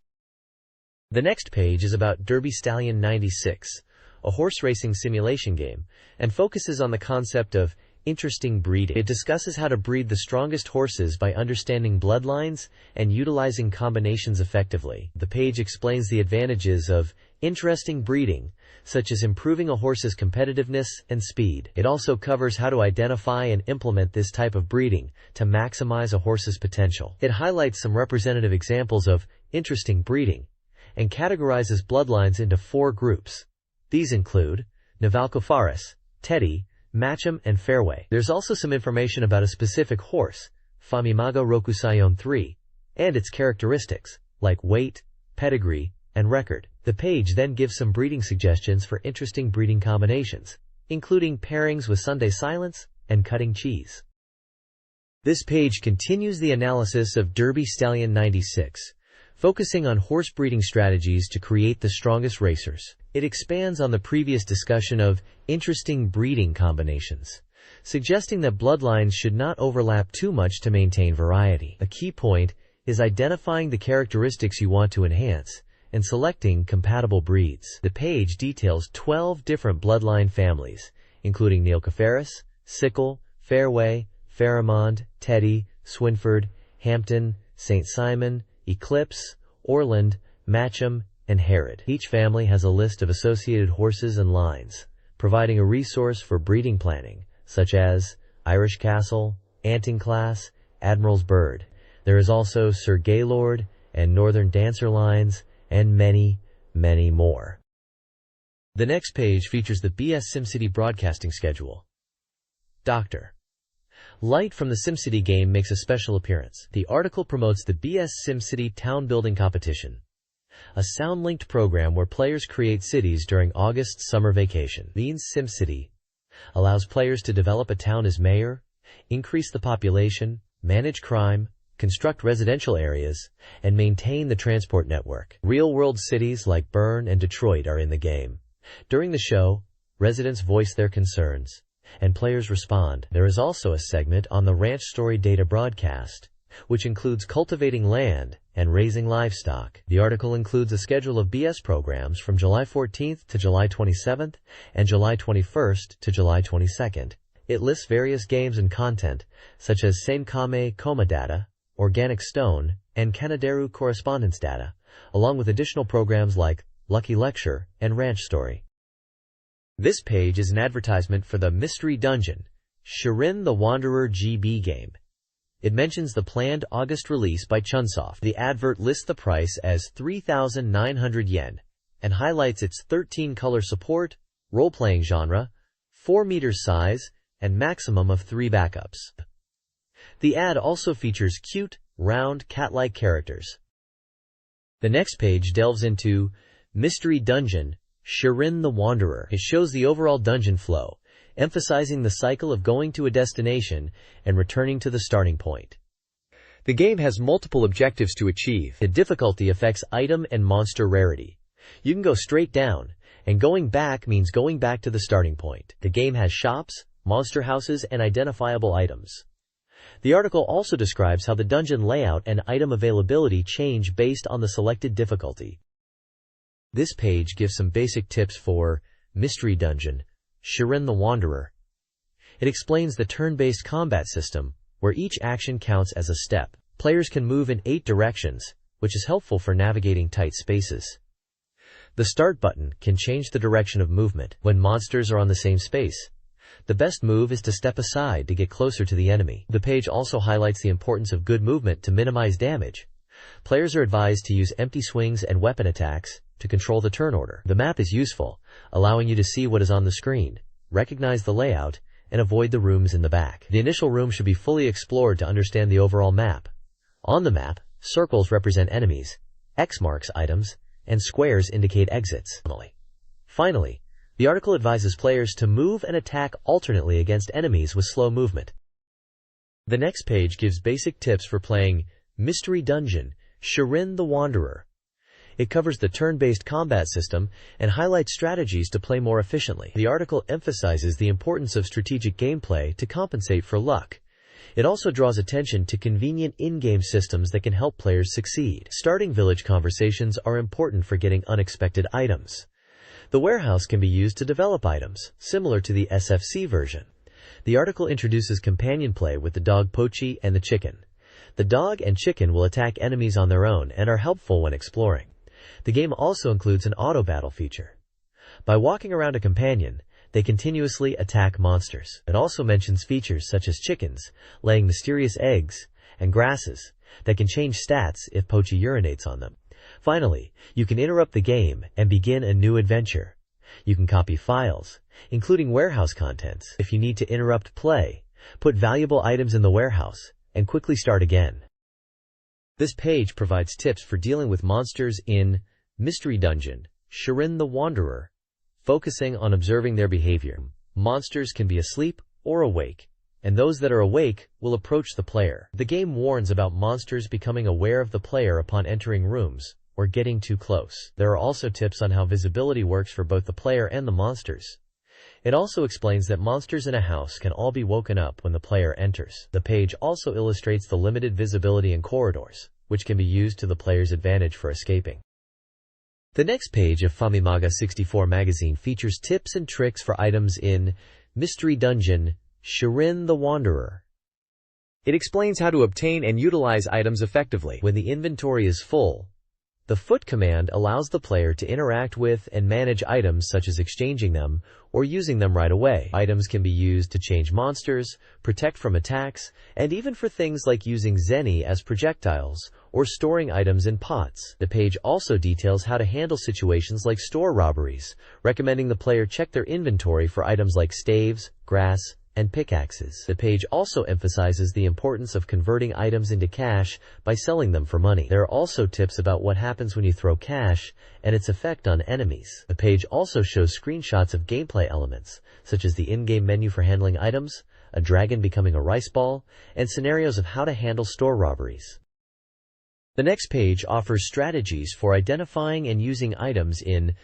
The next page is about Derby Stallion 96, a horse racing simulation game, and focuses on the concept of interesting breeding. It discusses how to breed the strongest horses by understanding bloodlines and utilizing combinations effectively. The page explains the advantages of interesting breeding, such as improving a horse's competitiveness and speed. It also covers how to identify and implement this type of breeding to maximize a horse's potential. It highlights some representative examples of interesting breeding and categorizes bloodlines into 4 groups. These include Navalcofaris, Teddy, Matcham, and Fairway. There's also some information about a specific horse, Famimaga Rokusayon 3, and its characteristics, like weight, pedigree, and record. The page then gives some breeding suggestions for interesting breeding combinations, including pairings with Sunday Silence and cutting cheese. This page continues the analysis of Derby Stallion 96, focusing on horse breeding strategies to create the strongest racers. It expands on the previous discussion of interesting breeding combinations, suggesting that bloodlines should not overlap too much to maintain variety. A key point is identifying the characteristics you want to enhance and selecting compatible breeds. The page details 12 different bloodline families, including Neocofaris, Sickle, Fairway, Pharamond, Teddy, Swinford, Hampton, St. Simon, Eclipse, Orland, Matcham, and Herod. Each family has a list of associated horses and lines, providing a resource for breeding planning, such as Irish Castle, Anting Class, Admiral's Bird. There is also Sir Gaylord and Northern Dancer lines, and many, many more. The next page features the BS SimCity broadcasting schedule. Dr. Light from the SimCity game makes a special appearance. The article promotes the BS SimCity Town Building Competition, a sound-linked program where players create cities during August's summer vacation. Means SimCity allows players to develop a town as mayor, increase the population, manage crime, construct residential areas, and maintain the transport network. Real-world cities like Bern and Detroit are in the game. During the show, residents voice their concerns, and players respond. There is also a segment on the Ranch Story data broadcast, which includes cultivating land and raising livestock. The article includes a schedule of BS programs from July 14th to July 27th and July 21st to July 22nd. It lists various games and content, such as Seinkame Koma data, Organic Stone, and Kanaderu correspondence data, along with additional programs like Lucky Lecture and Ranch Story. This page is an advertisement for the Mystery Dungeon, Shirin the Wanderer GB game. It mentions the planned August release by Chunsoft. The advert lists the price as 3,900 yen and highlights its 13-color support, role-playing genre, 4 meters size, and maximum of 3 backups. The ad also features cute, round, cat-like characters. The next page delves into Mystery Dungeon, Shirin the Wanderer. It shows the overall dungeon flow, emphasizing the cycle of going to a destination and returning to the starting point. The game has multiple objectives to achieve. The difficulty affects item and monster rarity. You can go straight down, and going back means going back to the starting point. The game has shops, monster houses, and identifiable items. The article also describes how the dungeon layout and item availability change based on the selected difficulty. This page gives some basic tips for Mystery Dungeon, Shirin the Wanderer. It explains the turn-based combat system, where each action counts as a step. Players can move in 8 directions, which is helpful for navigating tight spaces. The start button can change the direction of movement when monsters are on the same space. The best move is to step aside to get closer to the enemy. The page also highlights the importance of good movement to minimize damage. Players are advised to use empty swings and weapon attacks to control the turn order. The map is useful, allowing you to see what is on the screen, recognize the layout, and avoid the rooms in the back. The initial room should be fully explored to understand the overall map. On the map, circles represent enemies, X marks items, and squares indicate exits. Finally, the article advises players to move and attack alternately against enemies with slow movement. The next page gives basic tips for playing Mystery Dungeon, Shirin the Wanderer. It covers the turn-based combat system and highlights strategies to play more efficiently. The article emphasizes the importance of strategic gameplay to compensate for luck. It also draws attention to convenient in-game systems that can help players succeed. Starting village conversations are important for getting unexpected items. The warehouse can be used to develop items, similar to the SFC version. The article introduces companion play with the dog Pochi and the chicken. The dog and chicken will attack enemies on their own and are helpful when exploring. The game also includes an auto-battle feature. By walking around a companion, they continuously attack monsters. It also mentions features such as chickens, laying mysterious eggs, and grasses that can change stats if Pochi urinates on them. Finally, you can interrupt the game and begin a new adventure. You can copy files, including warehouse contents. If you need to interrupt play, put valuable items in the warehouse and quickly start again. This page provides tips for dealing with monsters in Mystery Dungeon, Shirin the Wanderer, focusing on observing their behavior. Monsters can be asleep or awake, and those that are awake will approach the player. The game warns about monsters becoming aware of the player upon entering rooms or getting too close. There are also tips on how visibility works for both the player and the monsters. It also explains that monsters in a house can all be woken up when the player enters. The page also illustrates the limited visibility in corridors, which can be used to the player's advantage for escaping. The next page of Famimaga 64 magazine features tips and tricks for items in Mystery Dungeon, Shirin the Wanderer. It explains how to obtain and utilize items effectively. When the inventory is full, the foot command allows the player to interact with and manage items such as exchanging them or using them right away. Items can be used to change monsters, protect from attacks, and even for things like using zeni as projectiles or storing items in pots. The page also details how to handle situations like store robberies, recommending the player check their inventory for items like staves, grass, and pickaxes. The page also emphasizes the importance of converting items into cash by selling them for money. There are also tips about what happens when you throw cash and its effect on enemies. The page also shows screenshots of gameplay elements, such as the in-game menu for handling items, a dragon becoming a rice ball, and scenarios of how to handle store robberies. The next page offers strategies for identifying and using items in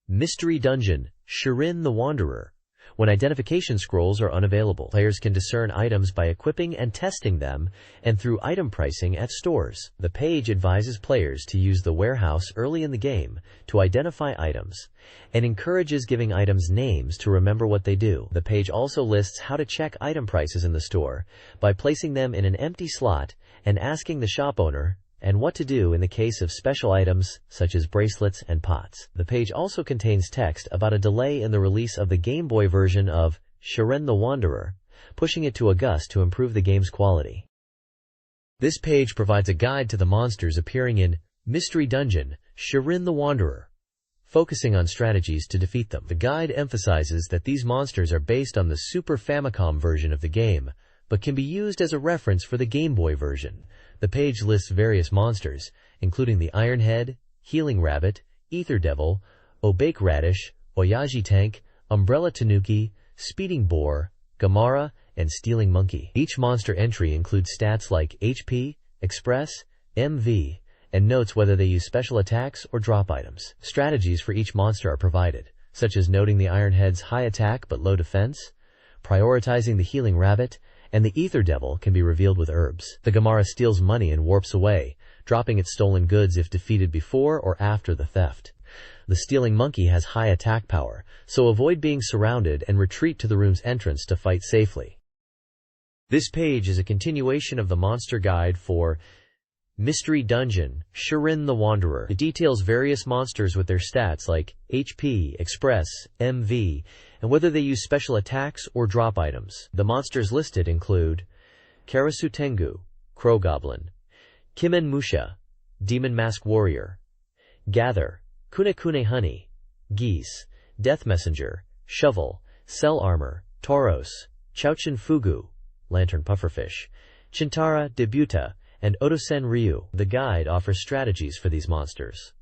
Mystery Dungeon, Shirin the Wanderer. When identification scrolls are unavailable, players can discern items by equipping and testing them and through item pricing at stores. The page advises players to use the warehouse early in the game to identify items and encourages giving items names to remember what they do. The page also lists how to check item prices in the store by placing them in an empty slot and asking the shop owner and what to do in the case of special items such as bracelets and pots. The page also contains text about a delay in the release of the Game Boy version of Shirin the Wanderer, pushing it to August to improve the game's quality. This page provides a guide to the monsters appearing in Mystery Dungeon, Shirin the Wanderer, focusing on strategies to defeat them. The guide emphasizes that these monsters are based on the Super Famicom version of the game, but can be used as a reference for the Game Boy version. The page lists various monsters, including the Iron Head, Healing Rabbit, Ether Devil, Obake Radish, Oyaji Tank, Umbrella Tanuki, Speeding Boar, Gamara, and Stealing Monkey. Each monster entry includes stats like HP, Express, MV, and notes whether they use special attacks or drop items. Strategies for each monster are provided, such as noting the Iron Head's high attack but low defense, prioritizing the Healing Rabbit, and the Ether Devil can be revealed with herbs. The Gamara steals money and warps away, dropping its stolen goods if defeated before or after the theft. The Stealing Monkey has high attack power, so avoid being surrounded and retreat to the room's entrance to fight safely. This page is a continuation of the monster guide for Mystery Dungeon, Shirin the Wanderer. It details various monsters with their stats like HP, Express, MV, and whether they use special attacks or drop items. The monsters listed include Karasu Tengu, Crow Goblin, Kimen Musha, Demon Mask Warrior, Gather, Kune Honey, Geese, Death Messenger, Shovel, Cell Armor, Tauros, Chouchin Fugu, Lantern Pufferfish, Chintara Debuta, and Otosen Ryu. The guide offers strategies for these monsters.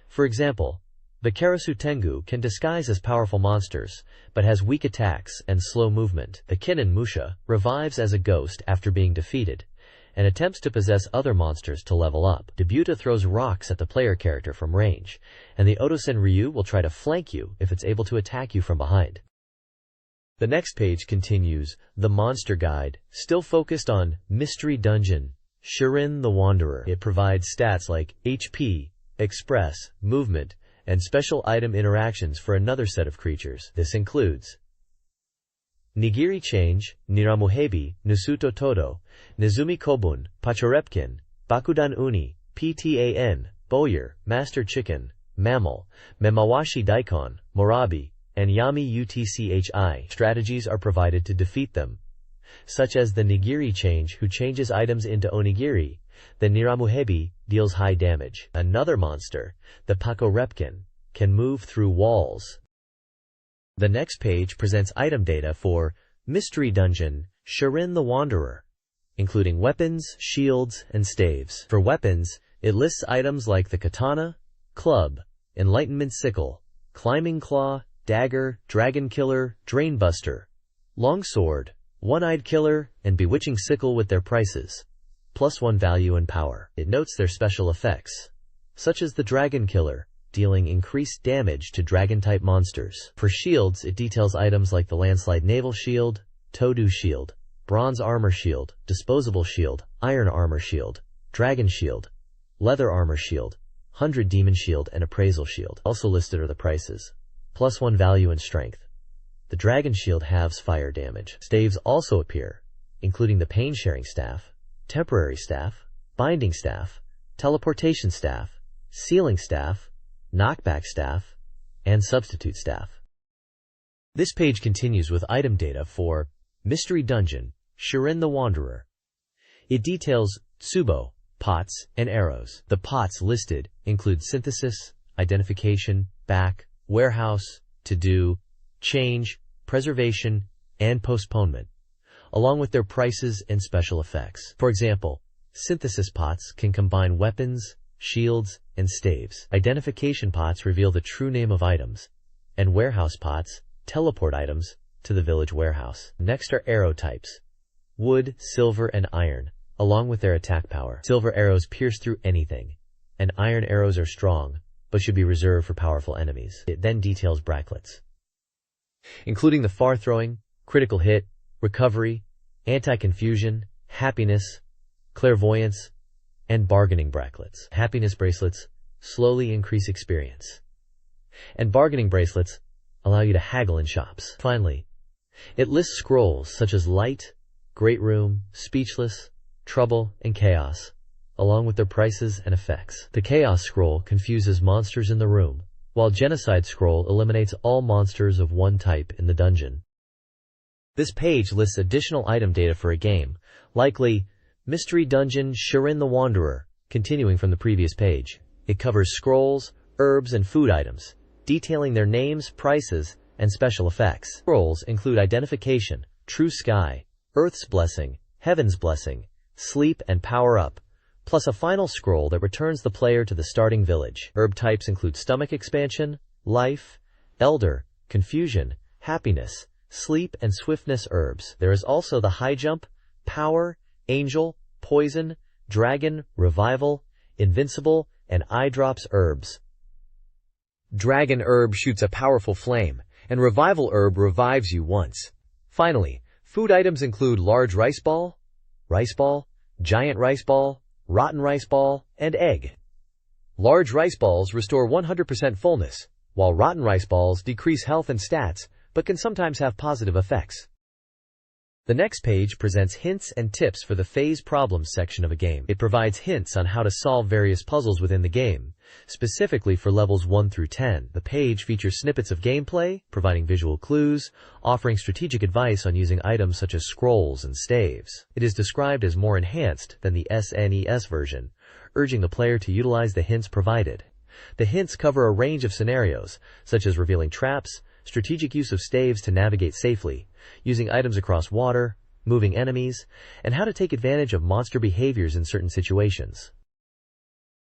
For example, the Karasu Tengu can disguise as powerful monsters, but has weak attacks and slow movement. The Kinin Musha revives as a ghost after being defeated, and attempts to possess other monsters to level up. Debuta throws rocks at the player character from range, and the Otosen Ryu will try to flank you if it's able to attack you from behind. The next page continues the Monster Guide, still focused on Mystery Dungeon, Shirin the Wanderer. It provides stats like HP, Express, Movement, and special item interactions for another set of creatures. This includes Nigiri Change, Niramuhebi, Nusuto Todo, Nezumi Kobun, Pachorepkin, Bakudan Uni, Ptan, Boyer, Master Chicken, Mammal, Memawashi Daikon, Morabi, and Yami Utchi. Strategies are provided to defeat them, such as the Nigiri Change, who changes items into onigiri. The Niramuhebi deals high damage. Another monster, the Pachorepkin, can move through walls. The next page presents item data for Mystery Dungeon, Shirin the Wanderer, including weapons, shields, and staves. For weapons, it lists items like the Katana, Club, Enlightenment Sickle, Climbing Claw, Dagger, Dragon Killer, Drainbuster, Longsword, One-Eyed Killer, and Bewitching Sickle with their prices, +1 value and power. It notes their special effects, such as the Dragon Killer, dealing increased damage to dragon-type monsters. For shields, it details items like the Landslide Naval Shield, Todo Shield, Bronze Armor Shield, Disposable Shield, Iron Armor Shield, Dragon Shield, Leather Armor Shield, 100 Demon Shield, and Appraisal Shield. Also listed are the prices, +1 value and strength. The Dragon Shield halves fire damage. Staves also appear, including the Pain-Sharing Staff, Temporary Staff, Binding Staff, Teleportation Staff, Sealing Staff, Knockback Staff, and Substitute Staff. This page continues with item data for Mystery Dungeon, Shirin the Wanderer. It details Tsubo, pots, and arrows. The pots listed include Synthesis, Identification, Back, Warehouse, To-Do, Change, Preservation, and Postponement, along with their prices and special effects. For example, Synthesis pots can combine weapons, shields, and staves. Identification pots reveal the true name of items, and warehouse pots teleport items to the village warehouse. Next are arrow types: wood, silver, and iron, along with their attack power. Silver arrows pierce through anything, and iron arrows are strong, but should be reserved for powerful enemies. It then details bracklets, including the far-throwing, critical hit, recovery, anti-confusion, happiness, clairvoyance, and bargaining bracklets. Happiness bracelets slowly increase experience, and bargaining bracelets allow you to haggle in shops. Finally, it lists scrolls such as Light, Great Room, Speechless, Trouble, and Chaos, along with their prices and effects. The Chaos Scroll confuses monsters in the room, while Genocide Scroll eliminates all monsters of one type in the dungeon. This page lists additional item data for a game, likely Mystery Dungeon, Shirin the Wanderer. Continuing from the previous page, it covers scrolls, herbs, and food items, detailing their names, prices, and special effects. Scrolls include Identification, True Sky, Earth's Blessing, Heaven's Blessing, Sleep, and Power Up, plus a final scroll that returns the player to the starting village. Herb types include Stomach Expansion, Life, Elder, Confusion, Happiness, Sleep, and Swiftness herbs. There is also the High Jump, Power, Angel, Poison, Dragon, Revival, Invincible, and Eye Drops herbs. Dragon herb shoots a powerful flame, and Revival herb revives you once. Finally, food items include Large Rice Ball, Giant Rice Ball, Rotten Rice Ball, and Egg. Large rice balls restore 100% fullness, while rotten rice balls decrease health and stats, but can sometimes have positive effects. The next page presents hints and tips for the phase problems section of a game. It provides hints on how to solve various puzzles within the game, specifically for levels 1 through 10. The page features snippets of gameplay, providing visual clues, offering strategic advice on using items such as scrolls and staves. It is described as more enhanced than the SNES version, urging the player to utilize the hints provided. The hints cover a range of scenarios, such as revealing traps, strategic use of staves to navigate safely, using items across water, moving enemies, and how to take advantage of monster behaviors in certain situations.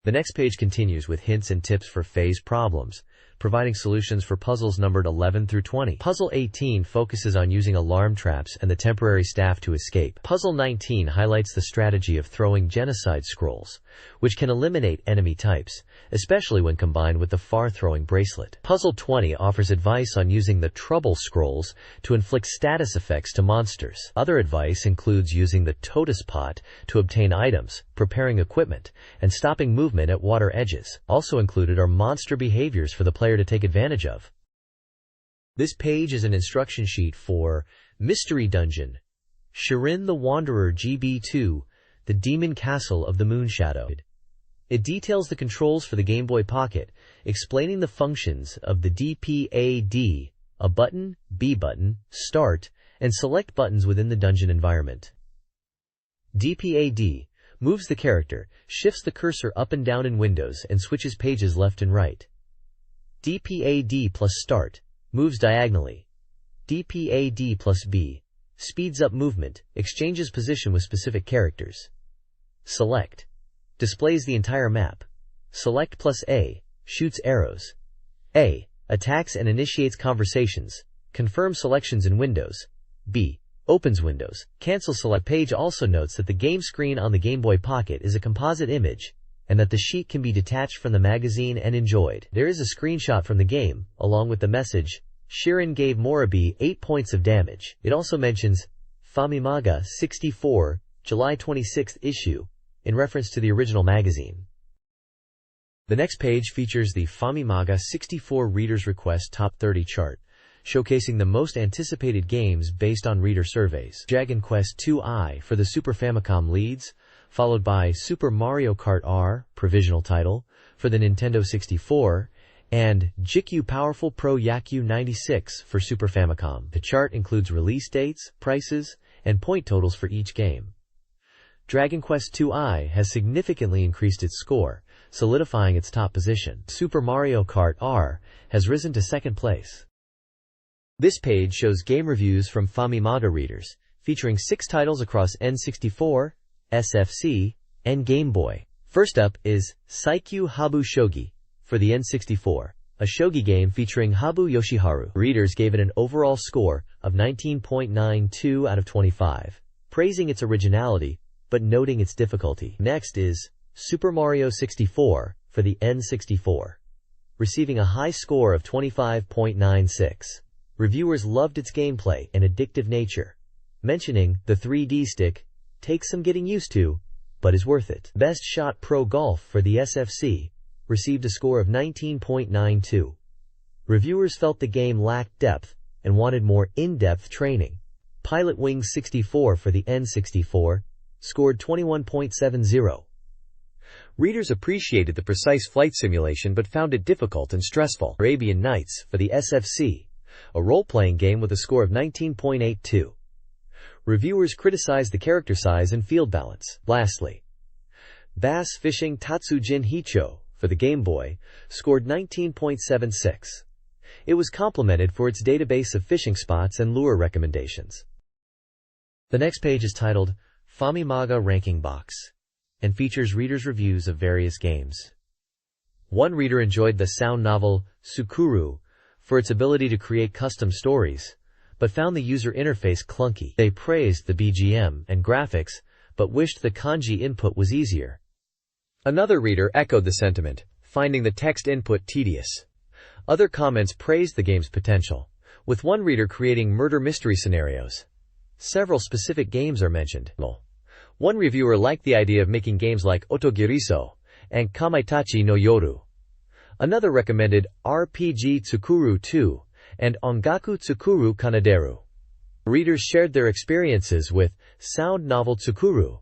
The next page continues with hints and tips for phase problems, providing solutions for puzzles numbered 11 through 20. Puzzle 18 focuses on using alarm traps and the temporary staff to escape. Puzzle 19 highlights the strategy of throwing genocide scrolls, which can eliminate enemy types, especially when combined with the far-throwing bracelet. Puzzle 20 offers advice on using the trouble scrolls to inflict status effects to monsters. Other advice includes using the Totus pot to obtain items, preparing equipment, and stopping movement at water edges. Also included are monster behaviors for the player to take advantage of. This page is an instruction sheet for Mystery Dungeon, Shirin the Wanderer GB2, The Demon Castle of the Moonshadow. It details the controls for the Game Boy Pocket, explaining the functions of the DPAD, a button, B button, start, and select buttons within the dungeon environment. DPAD moves the character, shifts the cursor up and down in windows, and switches pages left and right. DPAD plus start moves diagonally. DPAD plus B speeds up movement, exchanges position with specific characters. Select displays the entire map. Select plus A shoots arrows. A attacks and initiates conversations, confirms selections in windows. B opens windows. Cancel select page also notes that the game screen on the Game Boy Pocket is a composite image, and that the sheet can be detached from the magazine and enjoyed. There is a screenshot from the game, along with the message, Shirin gave Moribi 8 points of damage. It also mentions Famimaga 64, July 26th issue, in reference to the original magazine. The next page features the Famimaga 64 Reader's Request Top 30 chart, showcasing the most anticipated games based on reader surveys. Dragon Quest II for the Super Famicom leads, followed by Super Mario Kart R, provisional title, for the Nintendo 64, and JIKU Powerful Pro Yakyu 96 for Super Famicom. The chart includes release dates, prices, and point totals for each game. Dragon Quest II has significantly increased its score, solidifying its top position. Super Mario Kart R has risen to second place. This page shows game reviews from Famimaga readers, featuring 6 titles across N64, SFC, and Game Boy. First up is Saikyu Habu Shogi for the N64, a shogi game featuring Habu Yoshiharu. Readers gave it an overall score of 19.92 out of 25, praising its originality, but noting its difficulty. Next is Super Mario 64 for the N64, receiving a high score of 25.96. Reviewers loved its gameplay and addictive nature, mentioning the 3D stick takes some getting used to, but is worth it. Best Shot Pro Golf for the SFC received a score of 19.92. Reviewers felt the game lacked depth and wanted more in-depth training. Pilot Wings 64 for the N64 scored 21.70. Readers appreciated the precise flight simulation but found it difficult and stressful. Arabian Nights for the SFC, a role-playing game with a score of 19.82. Reviewers criticized the character size and field balance. Lastly, Bass Fishing Tatsujin Hicho for the Game Boy scored 19.76. It was complimented for its database of fishing spots and lure recommendations. The next page is titled Famimaga Ranking Box and features readers' reviews of various games. One reader enjoyed the sound novel Tsukuru for its ability to create custom stories, but found the user interface clunky. They praised the BGM and graphics, but wished the kanji input was easier. Another reader echoed the sentiment, finding the text input tedious. Other comments praised the game's potential, with one reader creating murder mystery scenarios. Several specific games are mentioned. One reviewer liked the idea of making games like Otogiriso and Kamaitachi no Yoru. Another recommended RPG Tsukuru 2 and Ongaku Tsukuru Kanaderu. Readers shared their experiences with sound novel Tsukuru,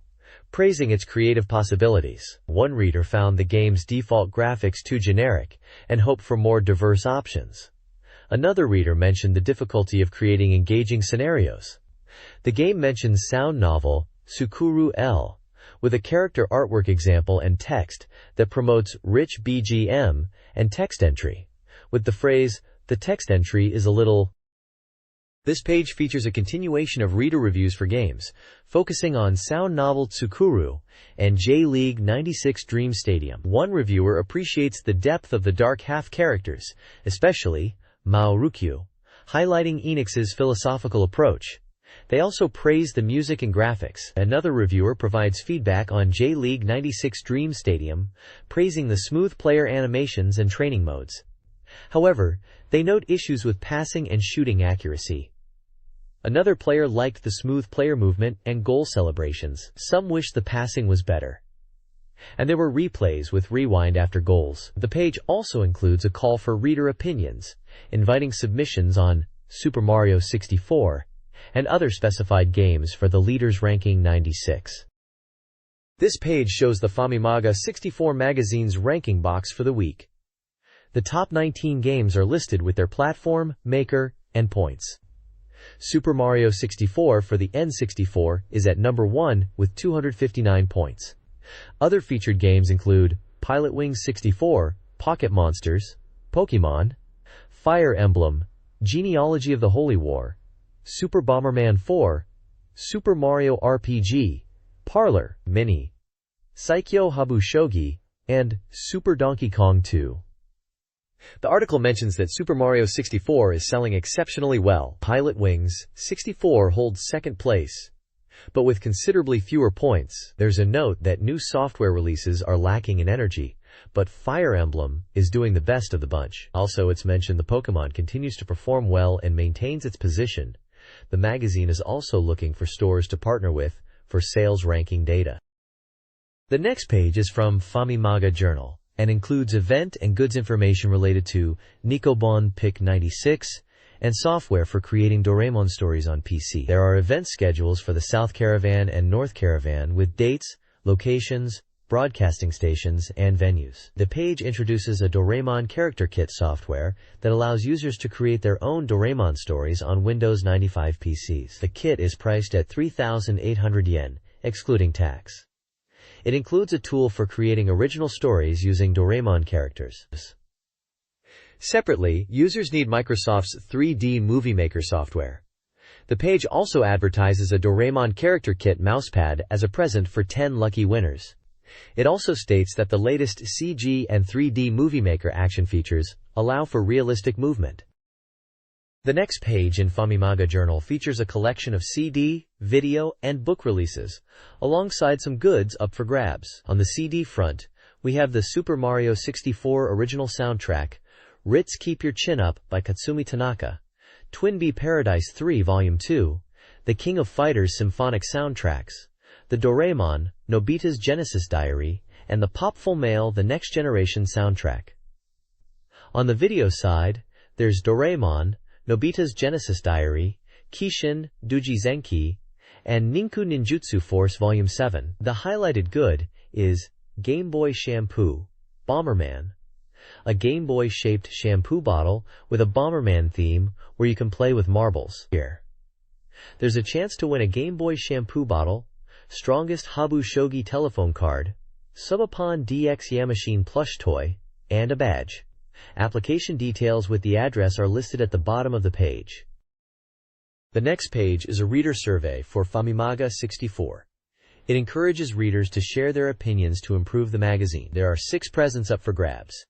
praising its creative possibilities. One reader found the game's default graphics too generic and hoped for more diverse options. Another reader mentioned the difficulty of creating engaging scenarios. The game mentions sound novel Tsukuru L, with a character artwork example and text that promotes rich BGM and text entry, with the phrase, "The text entry is a little..." This page features a continuation of reader reviews for games, focusing on sound novel Tsukuru and J-League 96 Dream Stadium. One reviewer appreciates the depth of the dark half characters, especially Mao Rukyu, highlighting Enix's philosophical approach. They also praise the music and graphics. Another reviewer provides feedback on J-League 96 Dream Stadium, praising the smooth player animations and training modes. However, they note issues with passing and shooting accuracy. Another player liked the smooth player movement and goal celebrations. Some wish the passing was better. And there were replays with rewind after goals. The page also includes a call for reader opinions, inviting submissions on Super Mario 64 and other specified games for the leaders ranking 96. This page shows the Famimaga 64 magazine's ranking box for the week. The top 19 games are listed with their platform, maker, and points. Super Mario 64 for the N64 is at number 1 with 259 points. Other featured games include Pilot Wings 64, Pocket Monsters, Pokémon, Fire Emblem, Genealogy of the Holy War, Super Bomberman 4, Super Mario RPG, Parlor, Mini, Saikyo Habu Shogi, and Super Donkey Kong 2. The article mentions that Super Mario 64 is selling exceptionally well. Pilot Wings 64 holds second place, but with considerably fewer points. There's a note that new software releases are lacking in energy, but Fire Emblem is doing the best of the bunch. Also, it's mentioned the Pokémon continues to perform well and maintains its position. The magazine is also looking for stores to partner with for sales ranking data. The next page is from Famimaga Journal and includes event and goods information related to Nikobon Pick 96 and software for creating Doraemon stories on PC. There are event schedules for the South Caravan and North Caravan with dates, locations, broadcasting stations, and venues. The page introduces a Doraemon character kit software that allows users to create their own Doraemon stories on Windows 95 PCs. The kit is priced at 3,800 yen, excluding tax. It includes a tool for creating original stories using Doraemon characters. Separately, users need Microsoft's 3D Movie Maker software. The page also advertises a Doraemon character kit mousepad as a present for 10 lucky winners. It also states that the latest CG and 3D Movie Maker action features allow for realistic movement. The next page in Famimaga Journal features a collection of CD, video, and book releases, alongside some goods up for grabs. On the CD front, we have the Super Mario 64 original soundtrack, Ritz Keep Your Chin Up by Katsumi Tanaka, Twinbee Paradise 3 Volume 2, The King of Fighters symphonic soundtracks, the Doraemon, Nobita's Genesis Diary, and the Popful Mail The Next Generation soundtrack. On the video side, there's Doraemon, Nobita's Genesis Diary, Kishin, Duji Zenki, and Ninku Ninjutsu Force Volume 7. The highlighted good is Game Boy Shampoo, Bomberman, a Game Boy-shaped shampoo bottle with a Bomberman theme where you can play with marbles. Here, there's a chance to win a Game Boy shampoo bottle, Strongest Habu Shogi telephone card, Subapon DX Yamashine plush toy, and a badge. Application details with the address are listed at the bottom of the page. The next page is a reader survey for Famimaga 64. It encourages readers to share their opinions to improve the magazine. There are 6 presents up for grabs: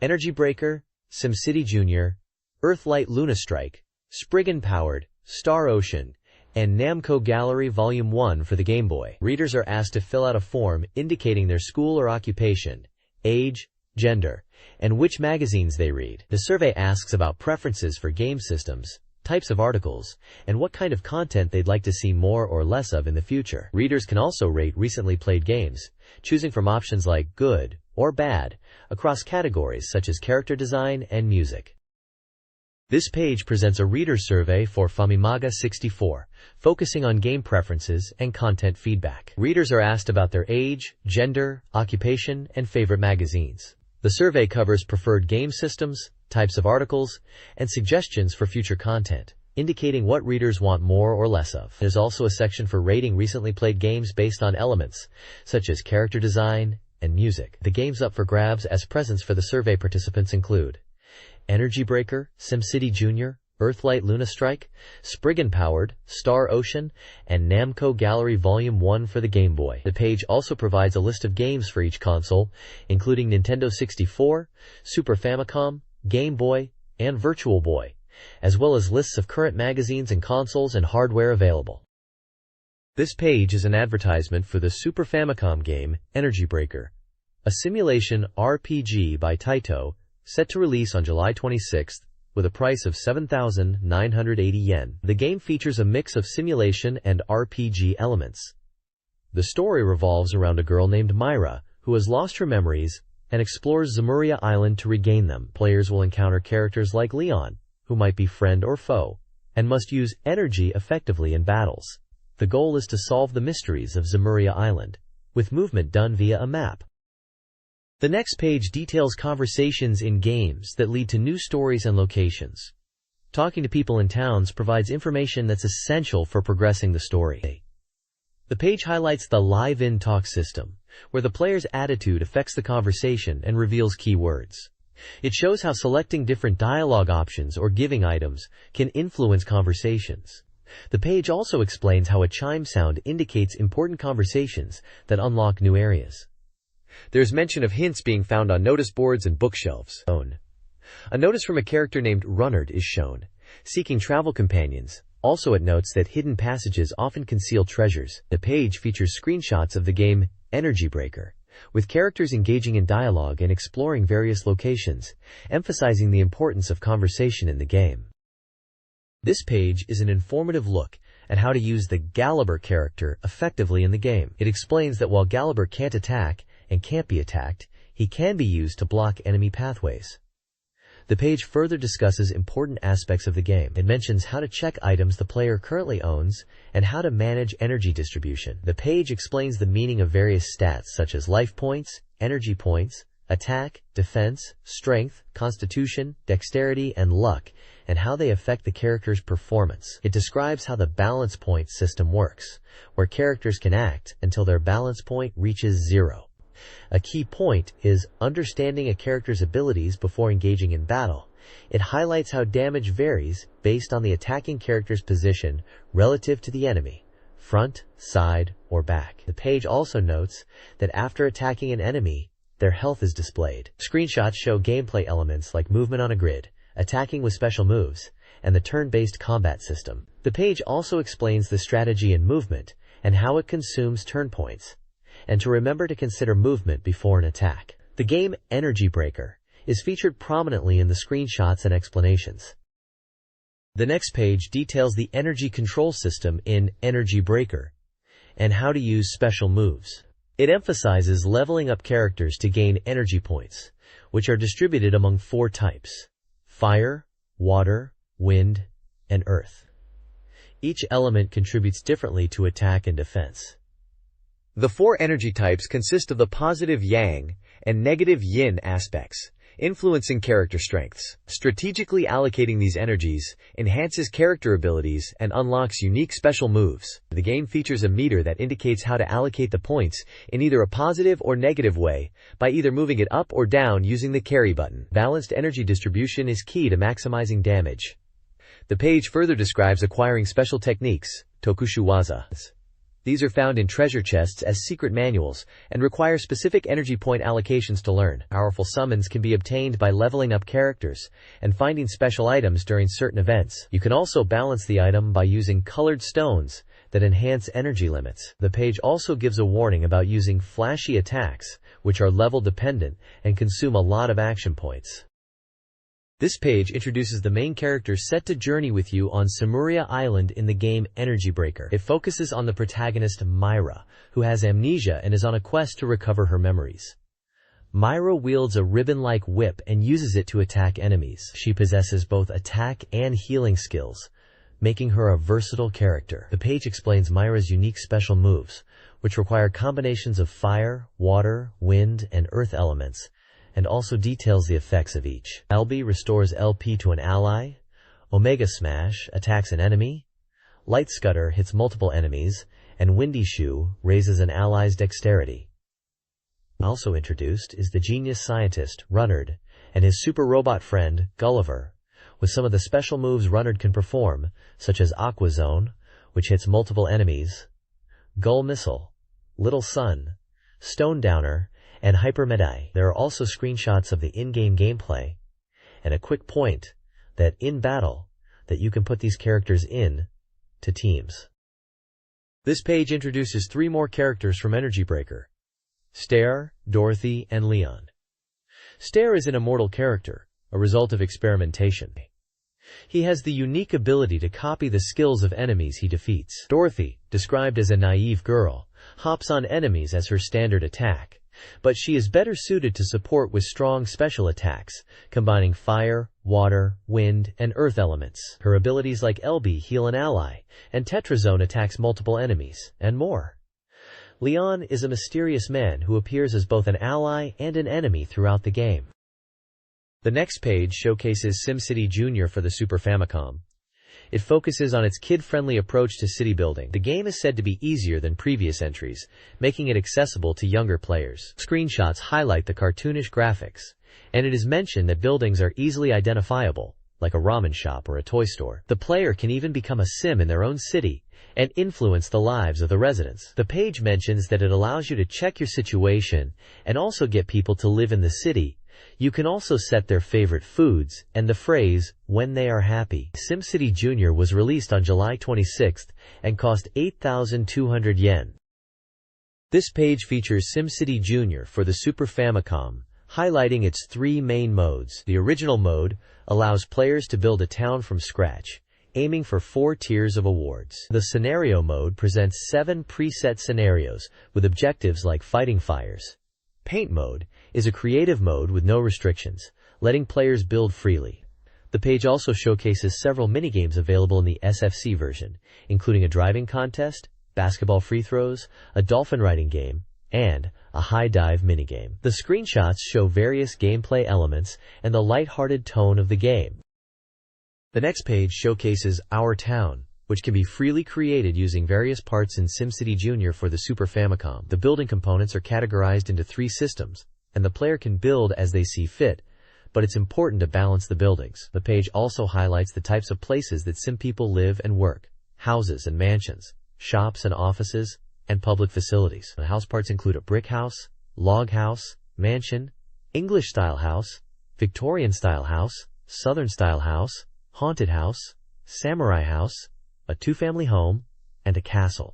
Energy Breaker, SimCity Junior, Earthlight Luna Strike, Spriggan Powered, Star Ocean, and Namco Gallery Volume 1 for the Game Boy. Readers are asked to fill out a form indicating their school or occupation, age, gender, and which magazines they read. The survey asks about preferences for game systems, types of articles, and what kind of content they'd like to see more or less of in the future. Readers can also rate recently played games, choosing from options like good or bad across categories such as character design and music. This page presents a reader survey for Famimaga 64, focusing on game preferences and content feedback. Readers are asked about their age, gender, occupation, and favorite magazines. The survey covers preferred game systems, types of articles, and suggestions for future content. indicating what readers want more or less of. There's also a section for rating recently played games based on elements, such as character design and music. The games up for grabs as presents for the survey participants include Energy Breaker, SimCity Junior, Earthlight Luna Strike, Spriggan Powered, Star Ocean, and Namco Gallery Volume 1 for the Game Boy. The page also provides a list of games for each console, including Nintendo 64, Super Famicom, Game Boy, and Virtual Boy, as well as lists of current magazines and consoles and hardware available. This page is an advertisement for the Super Famicom game Energy Breaker, a simulation RPG by Taito, set to release on July 26th, with a price of 7,980 yen. The game features a mix of simulation and RPG elements. The story revolves around a girl named Myra, who has lost her memories and explores Zemuria Island to regain them. Players will encounter characters like Leon, who might be friend or foe, and must use energy effectively in battles. The goal is to solve the mysteries of Zemuria Island, with movement done via a map. The next page details conversations in games that lead to new stories and locations. Talking to people in towns provides information that's essential for progressing the story. The page highlights the live-in talk system, where the player's attitude affects the conversation and reveals key words. It shows how selecting different dialogue options or giving items can influence conversations. The page also explains how a chime sound indicates important conversations that unlock new areas. There's mention of hints being found on notice boards and bookshelves. A notice from a character named Runnard is shown, seeking travel companions. Also it notes that hidden passages often conceal treasures. The page features screenshots of the game Energy Breaker, with characters engaging in dialogue and exploring various locations, emphasizing the importance of conversation in the game. This page is an informative look at how to use the Galabur character effectively in the game. It explains that while Galabur can't attack and can't be attacked, he can be used to block enemy pathways. The page further discusses important aspects of the game. It mentions how to check items the player currently owns and how to manage energy distribution. The page explains the meaning of various stats such as life points, energy points, attack, defense, strength, constitution, dexterity, and luck, and how they affect the character's performance. It describes how the balance point system works, where characters can act until their balance point reaches 0. A key point is understanding a character's abilities before engaging in battle. It highlights how damage varies based on the attacking character's position relative to the enemy, front, side, or back. The page also notes that after attacking an enemy, their health is displayed. Screenshots show gameplay elements like movement on a grid, attacking with special moves, and the turn-based combat system. The page also explains the strategy in movement and how it consumes turn points, and to remember to consider movement before an attack. The game Energy Breaker is featured prominently in the screenshots and explanations. The next page details the energy control system in Energy Breaker and how to use special moves. It emphasizes leveling up characters to gain energy points, which are distributed among 4 types: fire, water, wind, and earth. Each element contributes differently to attack and defense. The 4 energy types consist of the positive yang and negative yin aspects, influencing character strengths. Strategically allocating these energies enhances character abilities and unlocks unique special moves. The game features a meter that indicates how to allocate the points in either a positive or negative way by either moving it up or down using the carry button. Balanced energy distribution is key to maximizing damage. The page further describes acquiring special techniques, tokushiwaza. These are found in treasure chests as secret manuals and require specific energy point allocations to learn. Powerful summons can be obtained by leveling up characters and finding special items during certain events. You can also balance the item by using colored stones that enhance energy limits. The page also gives a warning about using flashy attacks, which are level dependent and consume a lot of action points. This page introduces the main characters set to journey with you on Zemuria Island in the game Energy Breaker. It focuses on the protagonist Myra, who has amnesia and is on a quest to recover her memories. Myra wields a ribbon-like whip and uses it to attack enemies. She possesses both attack and healing skills, making her a versatile character. The page explains Myra's unique special moves, which require combinations of fire, water, wind, and earth elements, and also details the effects of each. LB restores LP to an ally, Omega Smash attacks an enemy, Light Scudder hits multiple enemies, and Windy Shoe raises an ally's dexterity. Also introduced is the genius scientist, Runnard, and his super robot friend, Gulliver, with some of the special moves Runnard can perform, such as Aqua Zone, which hits multiple enemies, Gull Missile, Little Sun, Stone Downer, and Hyper Medai. There are also screenshots of the in-game gameplay, and a quick point that in battle, that you can put these characters in to teams. This page introduces 3 more characters from Energy Breaker: Stair, Dorothy, and Leon. Stair is an immortal character, a result of experimentation. He has the unique ability to copy the skills of enemies he defeats. Dorothy, described as a naive girl, hops on enemies as her standard attack, but she is better suited to support with strong special attacks, combining fire, water, wind, and earth elements. Her abilities like LB heal an ally, and Tetrazone attacks multiple enemies, and more. Leon is a mysterious man who appears as both an ally and an enemy throughout the game. The next page showcases SimCity Junior for the Super Famicom. It focuses on its kid-friendly approach to city building. The game is said to be easier than previous entries, making it accessible to younger players. Screenshots highlight the cartoonish graphics, and it is mentioned that buildings are easily identifiable, like a ramen shop or a toy store. The player can even become a sim in their own city and influence the lives of the residents. The page mentions that it allows you to check your situation and also get people to live in the city. You can also set their favorite foods and the phrase, when they are happy. SimCity Junior was released on July 26th and cost 8,200 yen. This page features SimCity Junior for the Super Famicom, highlighting its 3 main modes. The original mode allows players to build a town from scratch, aiming for 4 tiers of awards. The scenario mode presents 7 preset scenarios with objectives like fighting fires. Paint mode is a creative mode with no restrictions, letting players build freely. The page also showcases several minigames available in the SFC version, including a driving contest, basketball free throws, a dolphin riding game, and a high dive minigame. The screenshots show various gameplay elements and the light-hearted tone of the game. The next page showcases Our Town, which can be freely created using various parts in SimCity Junior for the Super Famicom. The building components are categorized into 3 systems, and the player can build as they see fit, but it's important to balance the buildings. The page also highlights the types of places that Sim people live and work: houses and mansions, shops and offices, and public facilities. The house parts include a brick house, log house, mansion, English-style house, Victorian-style house, Southern-style house, haunted house, samurai house, a 2-family home, and a castle.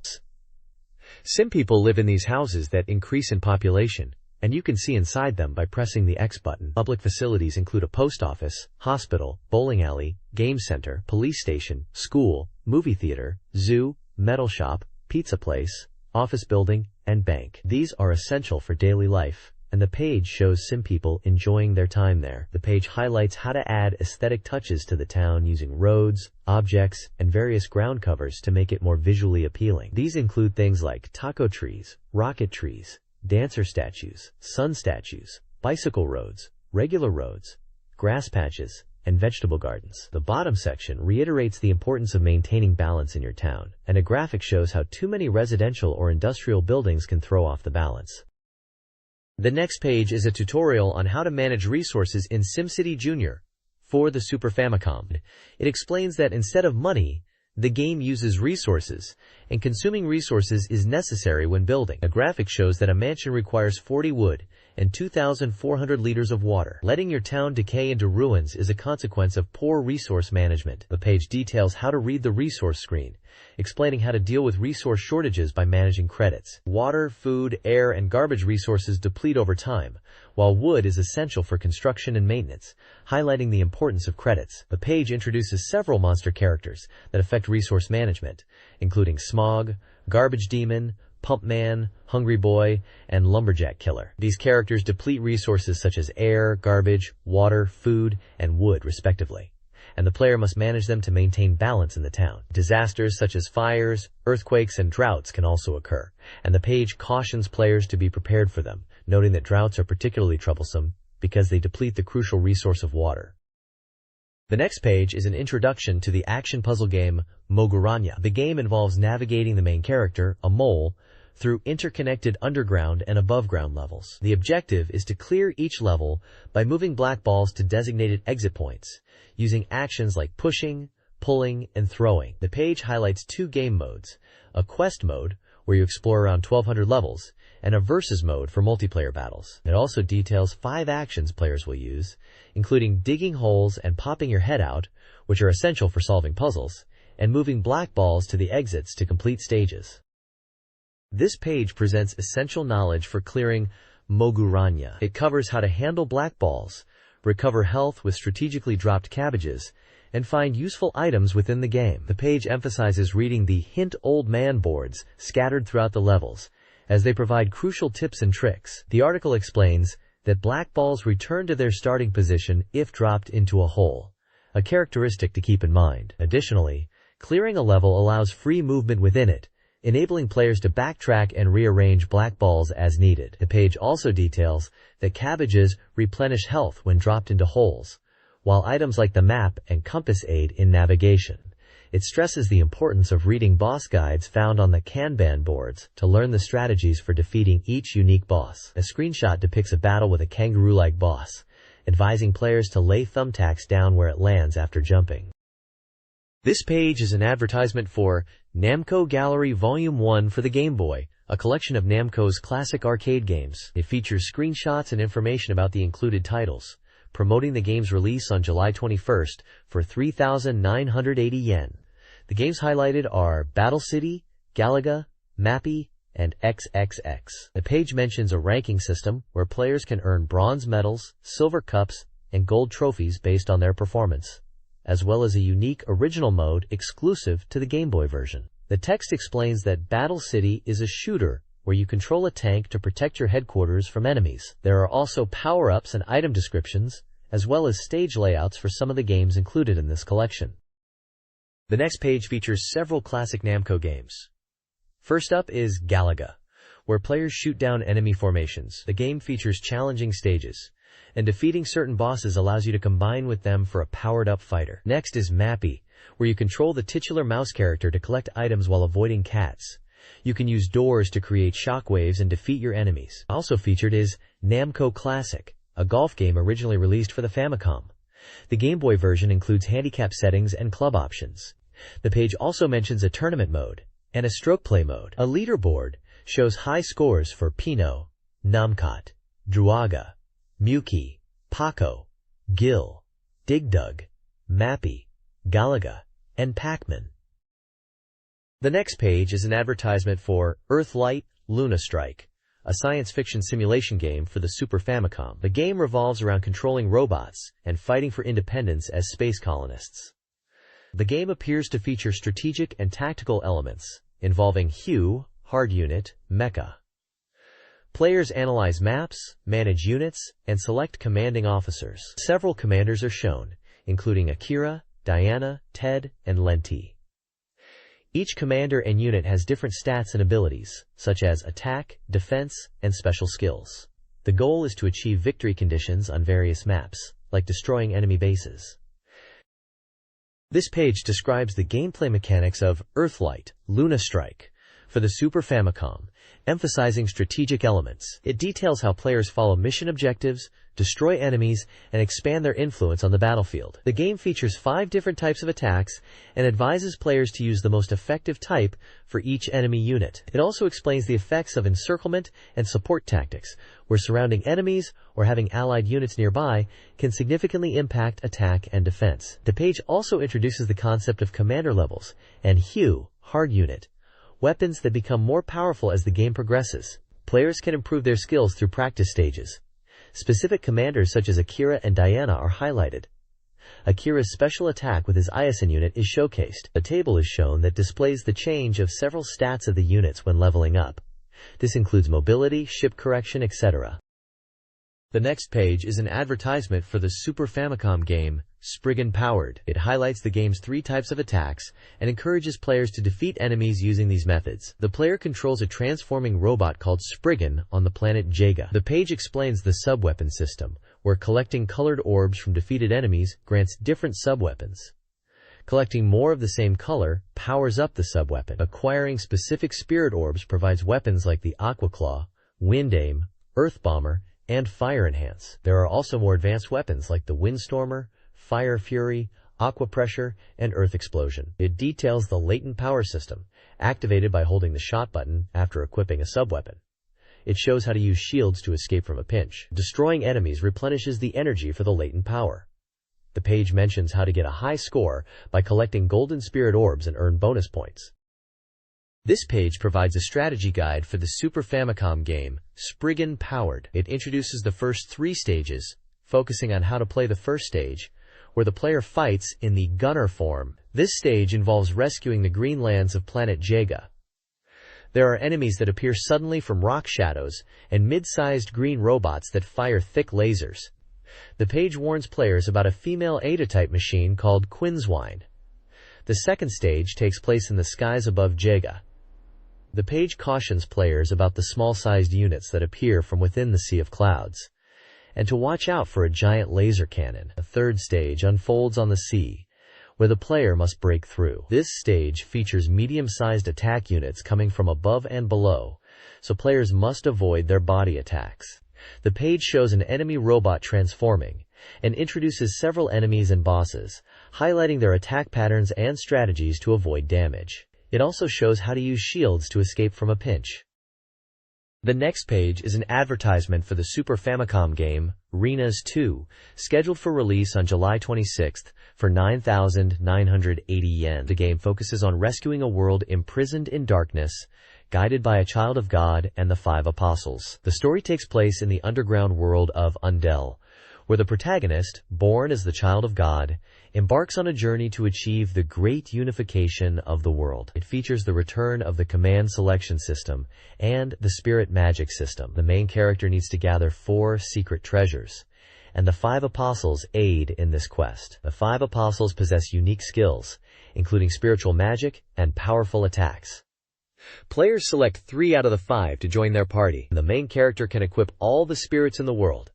Sim people live in these houses that increase in population, and you can see inside them by pressing the X button. Public facilities include a post office, hospital, bowling alley, game center, police station, school, movie theater, zoo, metal shop, pizza place, office building, and bank. These are essential for daily life, and the page shows Sim people enjoying their time there. The page highlights how to add aesthetic touches to the town using roads, objects, and various ground covers to make it more visually appealing. These include things like taco trees, rocket trees, dancer statues, sun statues, bicycle roads, regular roads, grass patches, and vegetable gardens. The bottom section reiterates the importance of maintaining balance in your town, and a graphic shows how too many residential or industrial buildings can throw off the balance. The next page is a tutorial on how to manage resources in SimCity Junior for the Super Famicom. It explains that instead of money, the game uses resources, and consuming resources is necessary when building. A graphic shows that a mansion requires 40 wood and 2,400 liters of water. Letting your town decay into ruins is a consequence of poor resource management. The page details how to read the resource screen, explaining how to deal with resource shortages by managing credits. Water, food, air, and garbage resources deplete over time, while wood is essential for construction and maintenance, highlighting the importance of credits. The page introduces several monster characters that affect resource management, including Smog, Garbage Demon, Pump Man, Hungry Boy, and Lumberjack Killer. These characters deplete resources such as air, garbage, water, food, and wood, respectively, and the player must manage them to maintain balance in the town. Disasters such as fires, earthquakes, and droughts can also occur, and the page cautions players to be prepared for them, noting that droughts are particularly troublesome because they deplete the crucial resource of water. The next page is an introduction to the action puzzle game Moguranya. The game involves navigating the main character, a mole, through interconnected underground and above-ground levels. The objective is to clear each level by moving black balls to designated exit points, using actions like pushing, pulling, and throwing. The page highlights two game modes, a quest mode, where you explore around 1,200 levels, and a versus mode for multiplayer battles. It also details 5 actions players will use, including digging holes and popping your head out, which are essential for solving puzzles, and moving black balls to the exits to complete stages. This page presents essential knowledge for clearing Moguranya. It covers how to handle black balls, recover health with strategically dropped cabbages, and find useful items within the game. The page emphasizes reading the Hint Old Man boards scattered throughout the levels, as they provide crucial tips and tricks. The article explains that black balls return to their starting position if dropped into a hole, a characteristic to keep in mind. Additionally, clearing a level allows free movement within it, enabling players to backtrack and rearrange black balls as needed. The page also details that cabbages replenish health when dropped into holes, while items like the map and compass aid in navigation. It stresses the importance of reading boss guides found on the Kanban boards to learn the strategies for defeating each unique boss. A screenshot depicts a battle with a kangaroo-like boss, advising players to lay thumbtacks down where it lands after jumping. This page is an advertisement for Namco Gallery Volume 1 for the Game Boy, a collection of Namco's classic arcade games. It features screenshots and information about the included titles, promoting the game's release on July 21st for 3,980 yen. The games highlighted are Battle City, Galaga, Mappy, and XXX. The page mentions a ranking system where players can earn bronze medals, silver cups, and gold trophies based on their performance, as well as a unique original mode exclusive to the Game Boy version. The text explains that Battle City is a shooter where you control a tank to protect your headquarters from enemies. There are also power-ups and item descriptions, as well as stage layouts for some of the games included in this collection. The next page features several classic Namco games. First up is Galaga, where players shoot down enemy formations. The game features challenging stages, and defeating certain bosses allows you to combine with them for a powered-up fighter. Next is Mappy, where you control the titular mouse character to collect items while avoiding cats. You can use doors to create shockwaves and defeat your enemies. Also featured is Namco Classic, a golf game originally released for the Famicom. The Game Boy version includes handicap settings and club options. The page also mentions a tournament mode and a stroke play mode. A leaderboard shows high scores for Pino, Namcot, Druaga, Muki, Paco, Gil, Digdug, Mappy, Galaga, and Pac-Man. The next page is an advertisement for Earthlight Luna Strike, a science fiction simulation game for the Super Famicom. The game revolves around controlling robots and fighting for independence as space colonists. The game appears to feature strategic and tactical elements involving Hue, Hard Unit, Mecha. Players analyze maps, manage units, and select commanding officers. Several commanders are shown, including Akira, Diana, Ted, and Lenti. Each commander and unit has different stats and abilities, such as attack, defense, and special skills. The goal is to achieve victory conditions on various maps, like destroying enemy bases. This page describes the gameplay mechanics of Earthlight Luna Strike for the Super Famicom, emphasizing strategic elements. It details how players follow mission objectives, destroy enemies, and expand their influence on the battlefield. The game features 5 different types of attacks and advises players to use the most effective type for each enemy unit. It also explains the effects of encirclement and support tactics, where surrounding enemies or having allied units nearby can significantly impact attack and defense. The page also introduces the concept of commander levels and Hue, Hard Unit, weapons that become more powerful as the game progresses. Players can improve their skills through practice stages. Specific commanders such as Akira and Diana are highlighted. Akira's special attack with his Iasen unit is showcased. A table is shown that displays the change of several stats of the units when leveling up. This includes mobility, ship correction, etc. The next page is an advertisement for the Super Famicom game, Spriggan Powered. It highlights the game's 3 types of attacks and encourages players to defeat enemies using these methods. The player controls a transforming robot called Spriggan on the planet Jaga. The page explains the sub-weapon system, where collecting colored orbs from defeated enemies grants different subweapons. Collecting more of the same color powers up the subweapon. Acquiring specific spirit orbs provides weapons like the Aqua Claw, Wind Aim, Earth Bomber, and Fire Enhance. There are also more advanced weapons like the Windstormer, Fire Fury, Aqua Pressure, and Earth Explosion. It details the latent power system, activated by holding the shot button after equipping a subweapon. It shows how to use shields to escape from a pinch. Destroying enemies replenishes the energy for the latent power. The page mentions how to get a high score by collecting golden spirit orbs and earn bonus points. This page provides a strategy guide for the Super Famicom game, Spriggan Powered. It introduces the first 3 stages, focusing on how to play the first stage, where the player fights in the gunner form. This stage involves rescuing the green lands of planet Jega. There are enemies that appear suddenly from rock shadows, and mid-sized green robots that fire thick lasers. The page warns players about a female Ada-type machine called Quinswine. The second stage takes place in the skies above Jega. The page cautions players about the small-sized units that appear from within the sea of clouds, and to watch out for a giant laser cannon. The third stage unfolds on the sea, where the player must break through. This stage features medium-sized attack units coming from above and below, so players must avoid their body attacks. The page shows an enemy robot transforming, and introduces several enemies and bosses, highlighting their attack patterns and strategies to avoid damage. It also shows how to use shields to escape from a pinch. The next page is an advertisement for the Super Famicom game, Renas 2, scheduled for release on July 26th for 9,980 yen. The game focuses on rescuing a world imprisoned in darkness, guided by a child of God and the 5 apostles. The story takes place in the underground world of Undel, where the protagonist, born as the child of God, embarks on a journey to achieve the great unification of the world. It features the return of the command selection system and the spirit magic system. The main character needs to gather 4 secret treasures, and the 5 apostles aid in this quest. The 5 apostles possess unique skills, including spiritual magic and powerful attacks. Players select 3 out of the 5 to join their party. The main character can equip all the spirits in the world,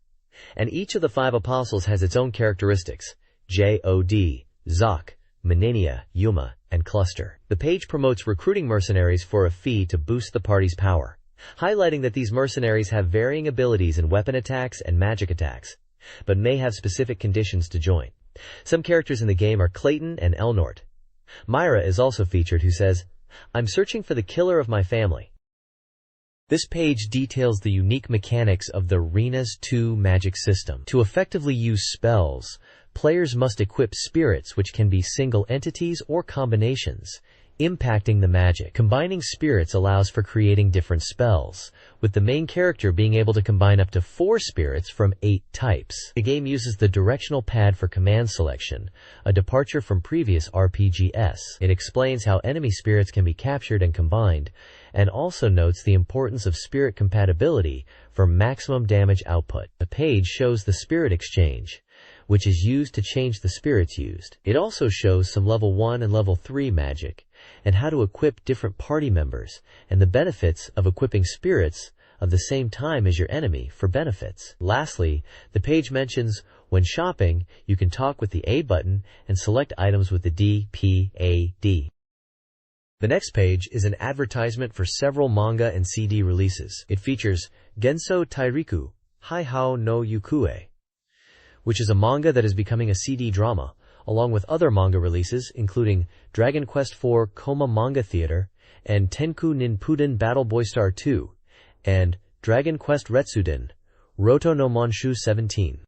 and each of the 5 apostles has its own characteristics: Jod, Zoc, Menenia, Yuma, and Cluster. The page promotes recruiting mercenaries for a fee to boost the party's power, highlighting that these mercenaries have varying abilities in weapon attacks and magic attacks, but may have specific conditions to join. Some characters in the game are Clayton and Elnort. Myra is also featured, who says, "I'm searching for the killer of my family." This page details the unique mechanics of the Renas 2 magic system. To effectively use spells, players must equip spirits, which can be single entities or combinations, impacting the magic. Combining spirits allows for creating different spells, with the main character being able to combine up to 4 spirits from 8 types. The game uses the directional pad for command selection, a departure from previous RPGs. It explains how enemy spirits can be captured and combined, and also notes the importance of spirit compatibility for maximum damage output. The page shows the spirit exchange, which is used to change the spirits used. It also shows some level 1 and level 3 magic, and how to equip different party members, and the benefits of equipping spirits of the same time as your enemy for benefits. Lastly, the page mentions when shopping, you can talk with the A button and select items with the D-P-A-D. The next page is an advertisement for several manga and CD releases. It features Genso Tairiku, Haihao no Yukue, which is a manga that is becoming a CD drama, along with other manga releases including Dragon Quest IV Koma Manga Theater and Tenku Ninpuden Battle Boy Star 2, and Dragon Quest Retsuden, Roto no Monshu 17.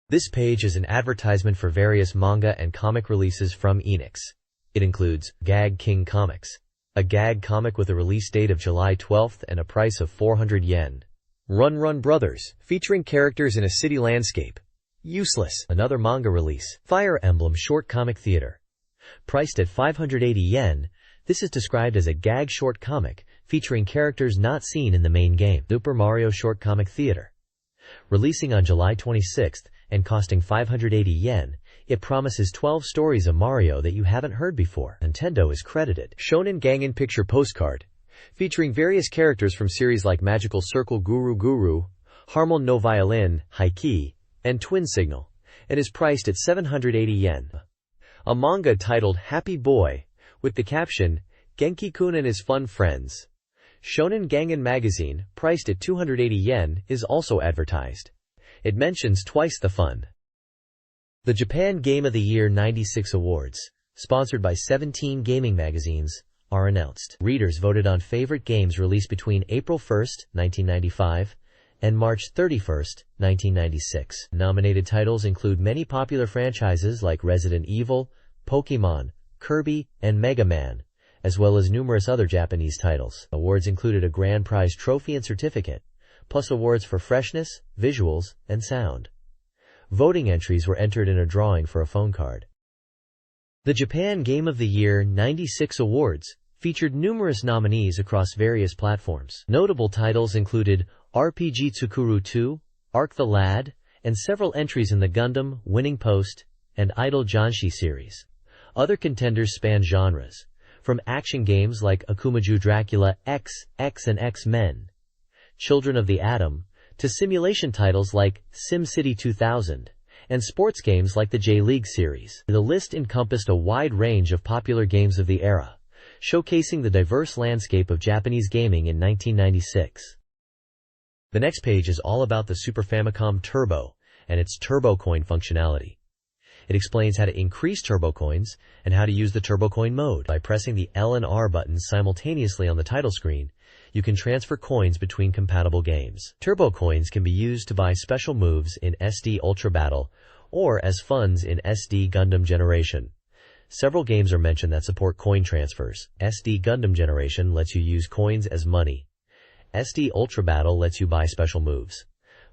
This page is an advertisement for various manga and comic releases from Enix. It includes Gag King Comics, a gag comic with a release date of July 12th and a price of 400 yen. Run Run Brothers, featuring characters in a city landscape. Useless, another manga release. Fire Emblem Short Comic Theater. Priced at 580 yen, this is described as a gag short comic featuring characters not seen in the main game. Super Mario Short Comic Theater. Releasing on July 26th and costing 580 yen, it promises 12 stories of Mario that you haven't heard before. Nintendo is credited. Shonen Gangen Picture Postcard, featuring various characters from series like Magical Circle Guru Guru, Harmon no Violin, Haiki, and twin signal, and is priced at 780 yen. A manga titled Happy Boy, with the caption, Genki-kun and his fun friends. Shonen Gangan magazine, priced at 280 yen, is also advertised. It mentions twice the fun. The Japan Game of the Year 96 Awards, sponsored by 17 gaming magazines, are announced. Readers voted on favorite games released between April 1, 1995, and March 31, 1996. Nominated titles include many popular franchises like Resident Evil, Pokémon, Kirby, and Mega Man, as well as numerous other Japanese titles. Awards included a grand prize trophy and certificate, plus awards for freshness, visuals, and sound. Voting entries were entered in a drawing for a phone card. The Japan Game of the Year 96 Awards featured numerous nominees across various platforms. Notable titles included RPG Tsukuru 2, Arc the Lad, and several entries in the Gundam, Winning Post, and Idol Janshi series. Other contenders spanned genres, from action games like Akumaju Dracula X, and X-Men, Children of the Atom, to simulation titles like SimCity 2000, and sports games like the J-League series. The list encompassed a wide range of popular games of the era, showcasing the diverse landscape of Japanese gaming in 1996. The next page is all about the Super Famicom Turbo and its Turbo Coin functionality. It explains how to increase Turbo Coins and how to use the Turbo Coin mode. By pressing the L and R buttons simultaneously on the title screen, you can transfer coins between compatible games. Turbo Coins can be used to buy special moves in SD Ultra Battle or as funds in SD Gundam Generation. Several games are mentioned that support coin transfers. SD Gundam Generation lets you use coins as money. SD Ultra Battle lets you buy special moves.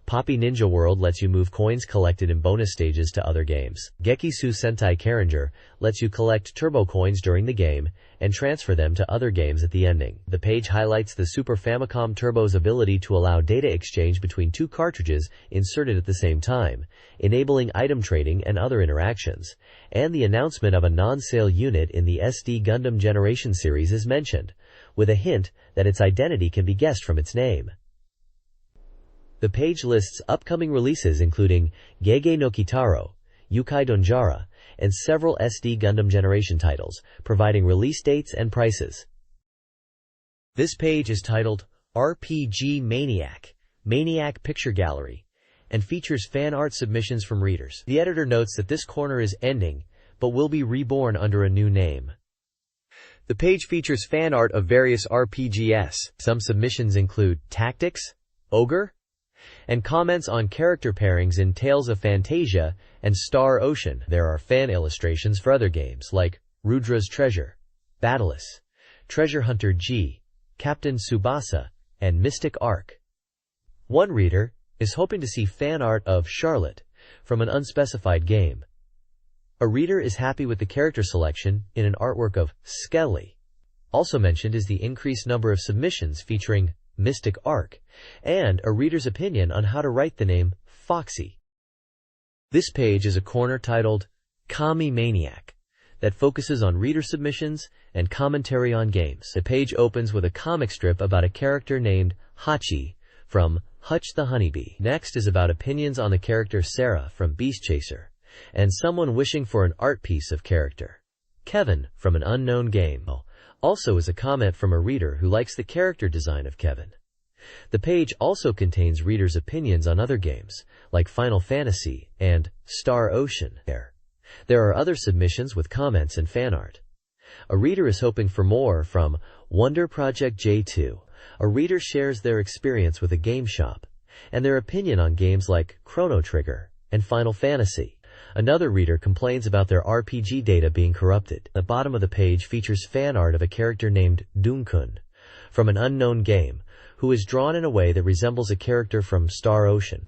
Poppy Ninja World lets you move coins collected in bonus stages to other games. Gekisu Sentai Karanger lets you collect turbo coins during the game and transfer them to other games at the ending. The page highlights the Super Famicom Turbo's ability to allow data exchange between two cartridges inserted at the same time, enabling item trading and other interactions, and the announcement of a non-sale unit in the SD Gundam Generation series is mentioned, with a hint that its identity can be guessed from its name. The page lists upcoming releases including Gege no Kitaro, Yukai Donjara, and several SD Gundam Generation titles, providing release dates and prices. This page is titled RPG Maniac, Maniac Picture Gallery, and features fan art submissions from readers. The editor notes that this corner is ending, but will be reborn under a new name. The page features fan art of various RPGs. Some submissions include Tactics, Ogre, and comments on character pairings in Tales of Phantasia and Star Ocean. There are fan illustrations for other games like Rudra's Treasure, Battleus, Treasure Hunter G, Captain Tsubasa, and Mystic Arc. One reader is hoping to see fan art of Charlotte from an unspecified game. A reader is happy with the character selection in an artwork of Skelly. Also mentioned is the increased number of submissions featuring Mystic Arc, and a reader's opinion on how to write the name Foxy. This page is a corner titled Kami Maniac that focuses on reader submissions and commentary on games. The page opens with a comic strip about a character named Hachi from Hutch the Honeybee. Next is about opinions on the character Sarah from Beast Chaser, and someone wishing for an art piece of character Kevin from an unknown game. Also is a comment from a reader who likes the character design of Kevin. The page also contains readers' opinions on other games, like Final Fantasy and Star Ocean. There are other submissions with comments and fan art. A reader is hoping for more from Wonder Project J2. A reader shares their experience with a game shop, and their opinion on games like Chrono Trigger and Final Fantasy. Another reader complains about their RPG data being corrupted. The bottom of the page features fan art of a character named Dunkun from an unknown game, who is drawn in a way that resembles a character from Star Ocean.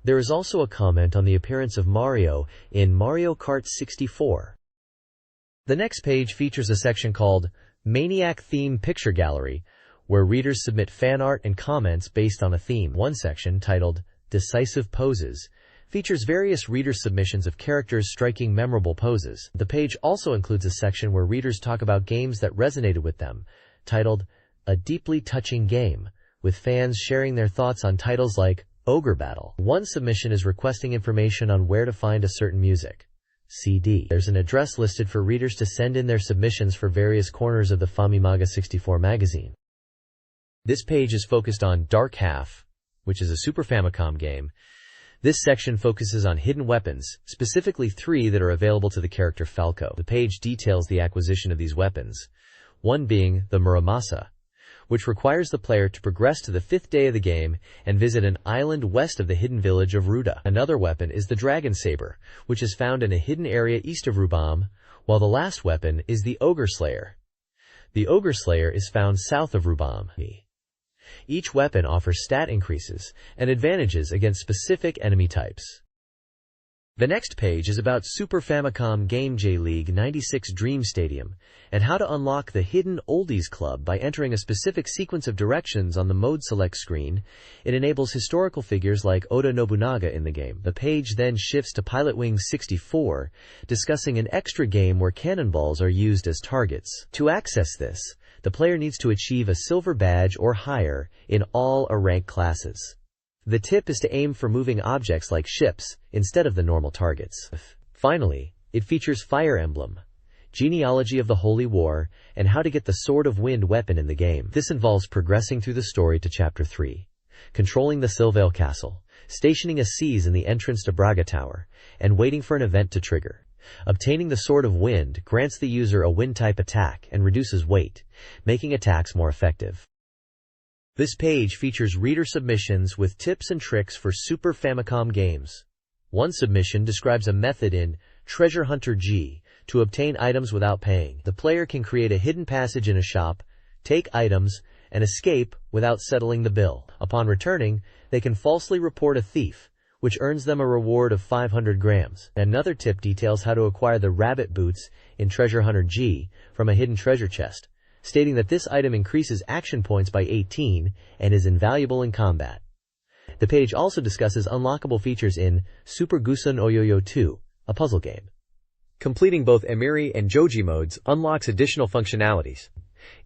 There is also a comment on the appearance of Mario in Mario Kart 64. The next page features a section called Maniac Theme Picture Gallery, where readers submit fan art and comments based on a theme. One section, titled Decisive Poses, features various reader submissions of characters striking memorable poses. The page also includes a section where readers talk about games that resonated with them, titled A Deeply Touching Game, with fans sharing their thoughts on titles like Ogre Battle. One submission is requesting information on where to find a certain music. CD. There's an address listed for readers to send in their submissions for various corners of the Famimaga 64 magazine. This page is focused on Dark Half, which is a Super Famicom game. This section focuses on hidden weapons, specifically 3 that are available to the character Falco. The page details the acquisition of these weapons, one being the Muramasa, which requires the player to progress to the 5th day of the game and visit an island west of the hidden village of Ruda. Another weapon is the Dragon Saber, which is found in a hidden area east of Rubam, while the last weapon is the Ogre Slayer. The Ogre Slayer is found south of Rubam. Each weapon offers stat increases and advantages against specific enemy types. The next page is about Super Famicom Game J-League 96 Dream Stadium and how to unlock the hidden Oldies Club by entering a specific sequence of directions on the Mode Select screen. It enables historical figures like Oda Nobunaga in the game. The page then shifts to Pilot Wings 64, discussing an extra game where cannonballs are used as targets. To access this, the player needs to achieve a silver badge or higher in all rank classes. The tip is to aim for moving objects like ships instead of the normal targets. Finally, it features Fire Emblem, Genealogy of the Holy War, and how to get the Sword of Wind weapon in the game. This involves progressing through the story to Chapter 3, controlling the Silvale Castle, stationing a seize in the entrance to Braga Tower, and waiting for an event to trigger. Obtaining the Sword of Wind grants the user a wind-type attack and reduces weight, making attacks more effective. This page features reader submissions with tips and tricks for Super Famicom games. One submission describes a method in Treasure Hunter G to obtain items without paying. The player can create a hidden passage in a shop, take items, and escape without settling the bill. Upon returning, they can falsely report a thief, which earns them a reward of 500 grams. Another tip details how to acquire the rabbit boots in Treasure Hunter G from a hidden treasure chest, stating that this item increases action points by 18 and is invaluable in combat. The page also discusses unlockable features in Super Gusan Oyoyo 2, a puzzle game. Completing both Emiri and Joji modes unlocks additional functionalities.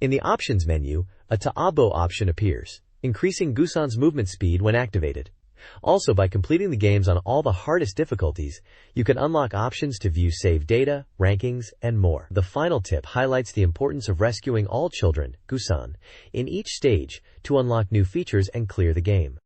In the options menu, a Taabo option appears, increasing Gusan's movement speed when activated. Also, by completing the games on all the hardest difficulties, you can unlock options to view save data, rankings, and more. The final tip highlights the importance of rescuing all children, Gusan, in each stage to unlock new features and clear the game.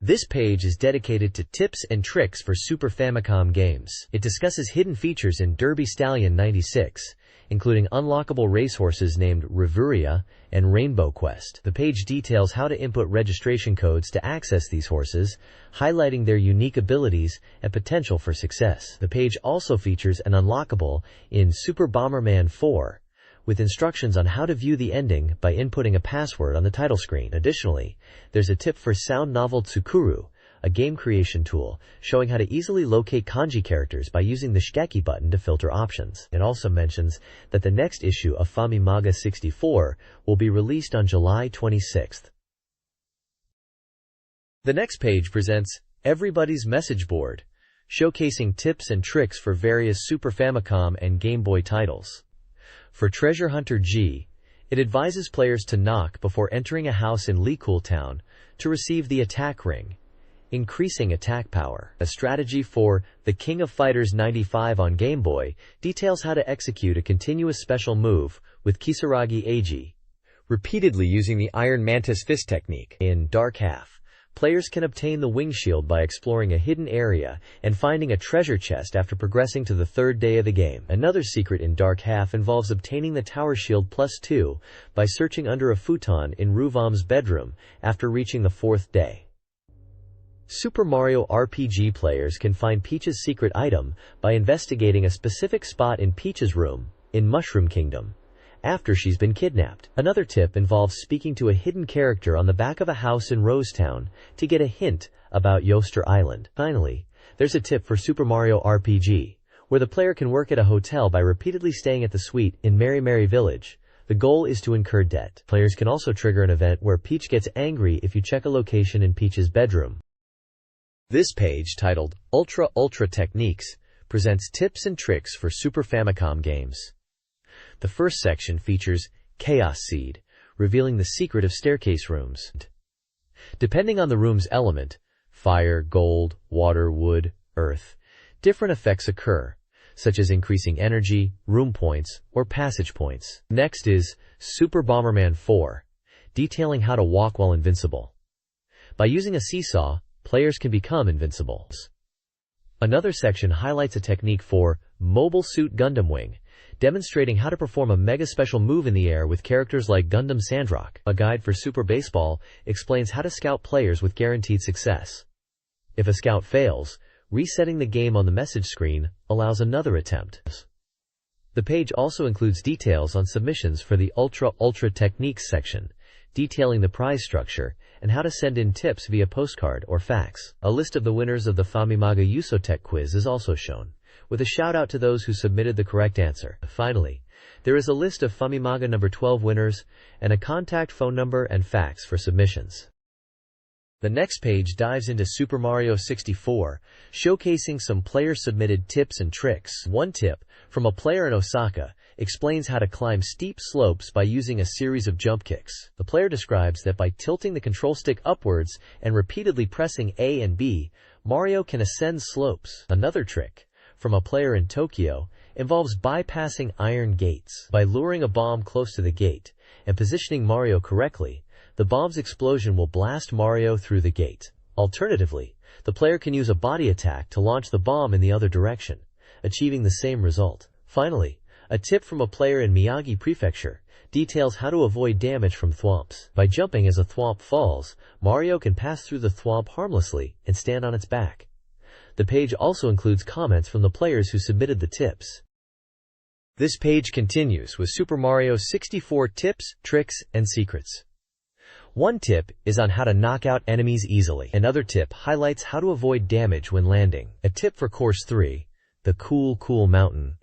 This page is dedicated to tips and tricks for Super Famicom games. It discusses hidden features in Derby Stallion 96, including unlockable racehorses named Reveria and Rainbow Quest. The page details how to input registration codes to access these horses, highlighting their unique abilities and potential for success. The page also features an unlockable in Super Bomberman 4, with instructions on how to view the ending by inputting a password on the title screen. Additionally, there's a tip for Sound Novel Tsukuru, a game creation tool showing how to easily locate kanji characters by using the Shigeki button to filter options. It also mentions that the next issue of Famimaga 64 will be released on July 26th. The next page presents Everybody's Message Board, showcasing tips and tricks for various Super Famicom and Game Boy titles. For Treasure Hunter G, it advises players to knock before entering a house in Likul Town to receive the attack ring, increasing attack power. A strategy for The King of Fighters 95 on Game Boy details how to execute a continuous special move with Kisaragi Eiji, repeatedly using the Iron Mantis Fist technique. In Dark Half, players can obtain the Wing Shield by exploring a hidden area and finding a treasure chest after progressing to the 3rd day of the game. Another secret in Dark Half involves obtaining the Tower Shield +2 by searching under a futon in Ruvam's bedroom after reaching the 4th day. Super Mario RPG players can find Peach's secret item by investigating a specific spot in Peach's room in Mushroom Kingdom after she's been kidnapped. Another tip involves speaking to a hidden character on the back of a house in Rosetown to get a hint about Yoster Island. Finally, there's a tip for Super Mario RPG, where the player can work at a hotel by repeatedly staying at the suite in Merry Merry Village. The goal is to incur debt. Players can also trigger an event where Peach gets angry if you check a location in Peach's bedroom. This page, titled Ultra Ultra Techniques, presents tips and tricks for Super Famicom games. The first section features Chaos Seed, revealing the secret of staircase rooms. Depending on the room's element, fire, gold, water, wood, earth, different effects occur, such as increasing energy, room points, or passage points. Next is Super Bomberman 4, detailing how to walk while invincible. By using a seesaw, players can become invincible. Another section highlights a technique for Mobile Suit Gundam Wing, demonstrating how to perform a mega special move in the air with characters like Gundam Sandrock. A guide for Super Baseball explains how to scout players with guaranteed success. If a scout fails, resetting the game on the message screen allows another attempt. The page also includes details on submissions for the Ultra Techniques section, detailing the prize structure and how to send in tips via postcard or fax. A list of the winners of the Famimaga Usotech quiz is also shown, with a shout out to those who submitted the correct answer. Finally, there is a list of Famimaga number 12 winners and a contact phone number and fax for submissions. The next page dives into Super Mario 64, showcasing some player-submitted tips and tricks. One tip, from a player in Osaka, explains how to climb steep slopes by using a series of jump kicks. The player describes that by tilting the control stick upwards and repeatedly pressing A and B, Mario can ascend slopes. Another trick, from a player in Tokyo, involves bypassing iron gates. By luring a bomb close to the gate and positioning Mario correctly, the bomb's explosion will blast Mario through the gate. Alternatively, the player can use a body attack to launch the bomb in the other direction, achieving the same result. Finally, a tip from a player in Miyagi Prefecture details how to avoid damage from thwomps. By jumping as a thwomp falls, Mario can pass through the thwomp harmlessly and stand on its back. The page also includes comments from the players who submitted the tips. This page continues with Super Mario 64 tips, tricks, and secrets. One tip is on how to knock out enemies easily. Another tip highlights how to avoid damage when landing. A tip for Course 3, the Cool Mountain,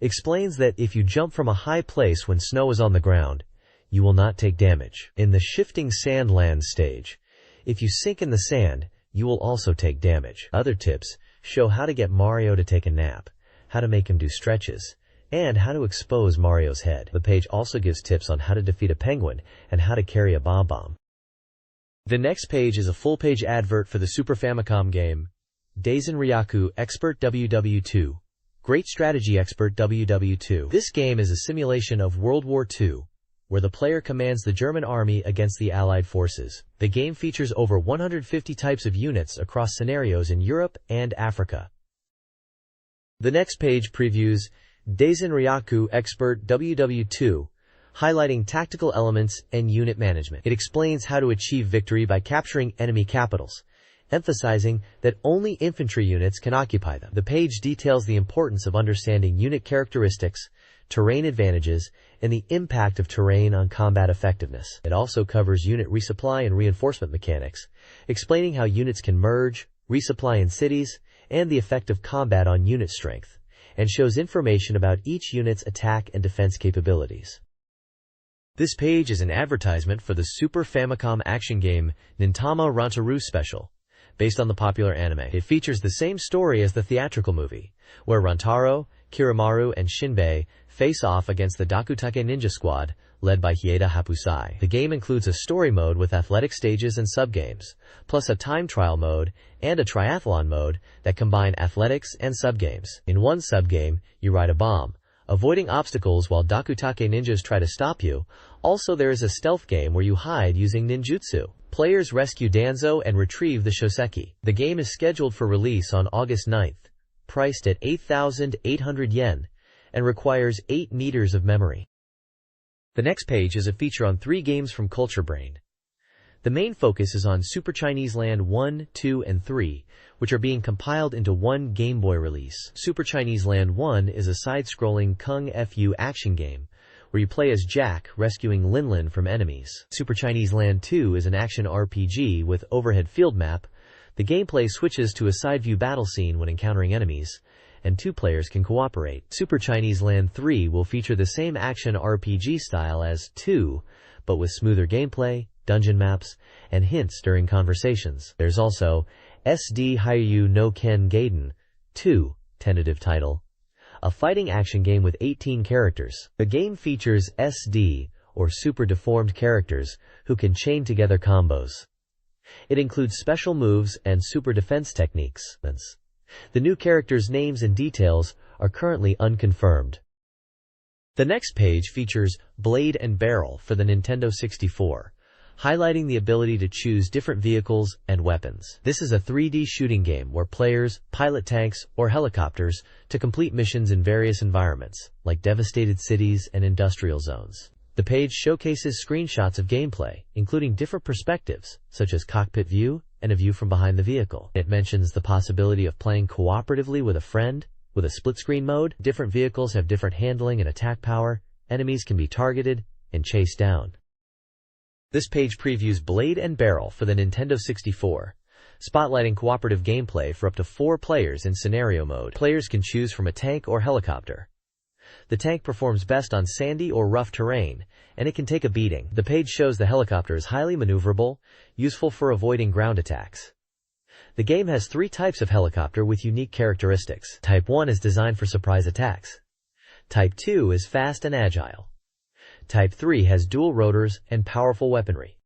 explains that if you jump from a high place when snow is on the ground, you will not take damage. In the Shifting Sandland stage, if you sink in the sand, you will also take damage. Other tips show how to get Mario to take a nap, how to make him do stretches, and how to expose Mario's head. The page also gives tips on how to defeat a penguin and how to carry a bomb. The next page is a full-page advert for the Super Famicom game, Daisen Ryaku Expert WW2, Great Strategy Expert WW2. This game is a simulation of World War II, where the player commands the German army against the Allied forces. The game features over 150 types of units across scenarios in Europe and Africa. The next page previews Daisen Ryaku Expert WW2, highlighting tactical elements and unit management. It explains how to achieve victory by capturing enemy capitals, emphasizing that only infantry units can occupy them. The page details the importance of understanding unit characteristics, terrain advantages, and the impact of terrain on combat effectiveness. It also covers unit resupply and reinforcement mechanics, explaining how units can merge, resupply in cities, and the effect of combat on unit strength, and shows information about each unit's attack and defense capabilities. This page is an advertisement for the Super Famicom action game Nintama Rantaru Special, based on the popular anime. It features the same story as the theatrical movie, where Rantaro, Kiramaru, and Shinbei face off against the Dakutake Ninja Squad, led by Hieda Hapusai. The game includes a story mode with athletic stages and subgames, plus a time trial mode and a triathlon mode that combine athletics and subgames. In one subgame, you ride a bomb, avoiding obstacles while Dakutake ninjas try to stop you. Also, there is a stealth game where you hide using ninjutsu. Players rescue Danzo and retrieve the Shoseki. The game is scheduled for release on August 9th, priced at 8,800 yen, and requires 8 meters of memory. The next page is a feature on 3 games from Culture Brain. The main focus is on Super Chinese Land 1, 2, and 3, which are being compiled into one Game Boy release. Super Chinese Land 1 is a side-scrolling Kung Fu action game, where you play as Jack rescuing Lin from enemies. Super Chinese Land 2 is an action RPG with overhead field map. The gameplay switches to a side-view battle scene when encountering enemies, and 2 players can cooperate. Super Chinese Land 3 will feature the same action RPG style as 2, but with smoother gameplay, dungeon maps, and hints during conversations. There's also SD Haiyu no Ken Gaiden 2, tentative title, a fighting action game with 18 characters. The game features SD, or super deformed characters, who can chain together combos. It includes special moves and super defense techniques. The new characters' names and details are currently unconfirmed. The next page features Blade and Barrel for the Nintendo 64, highlighting the ability to choose different vehicles and weapons. This is a 3D shooting game where players pilot tanks or helicopters to complete missions in various environments, like devastated cities and industrial zones. The page showcases screenshots of gameplay, including different perspectives, such as cockpit view and a view from behind the vehicle. It mentions the possibility of playing cooperatively with a friend, with a split-screen mode. Different vehicles have different handling and attack power. Enemies can be targeted and chased down. This page previews Blade and Barrel for the Nintendo 64, spotlighting cooperative gameplay for up to 4 players in scenario mode. Players can choose from a tank or helicopter. The tank performs best on sandy or rough terrain, and it can take a beating. The page shows the helicopter is highly maneuverable, useful for avoiding ground attacks. The game has 3 types of helicopter with unique characteristics. Type 1 is designed for surprise attacks. Type 2 is fast and agile. Type 3 has dual rotors and powerful weaponry.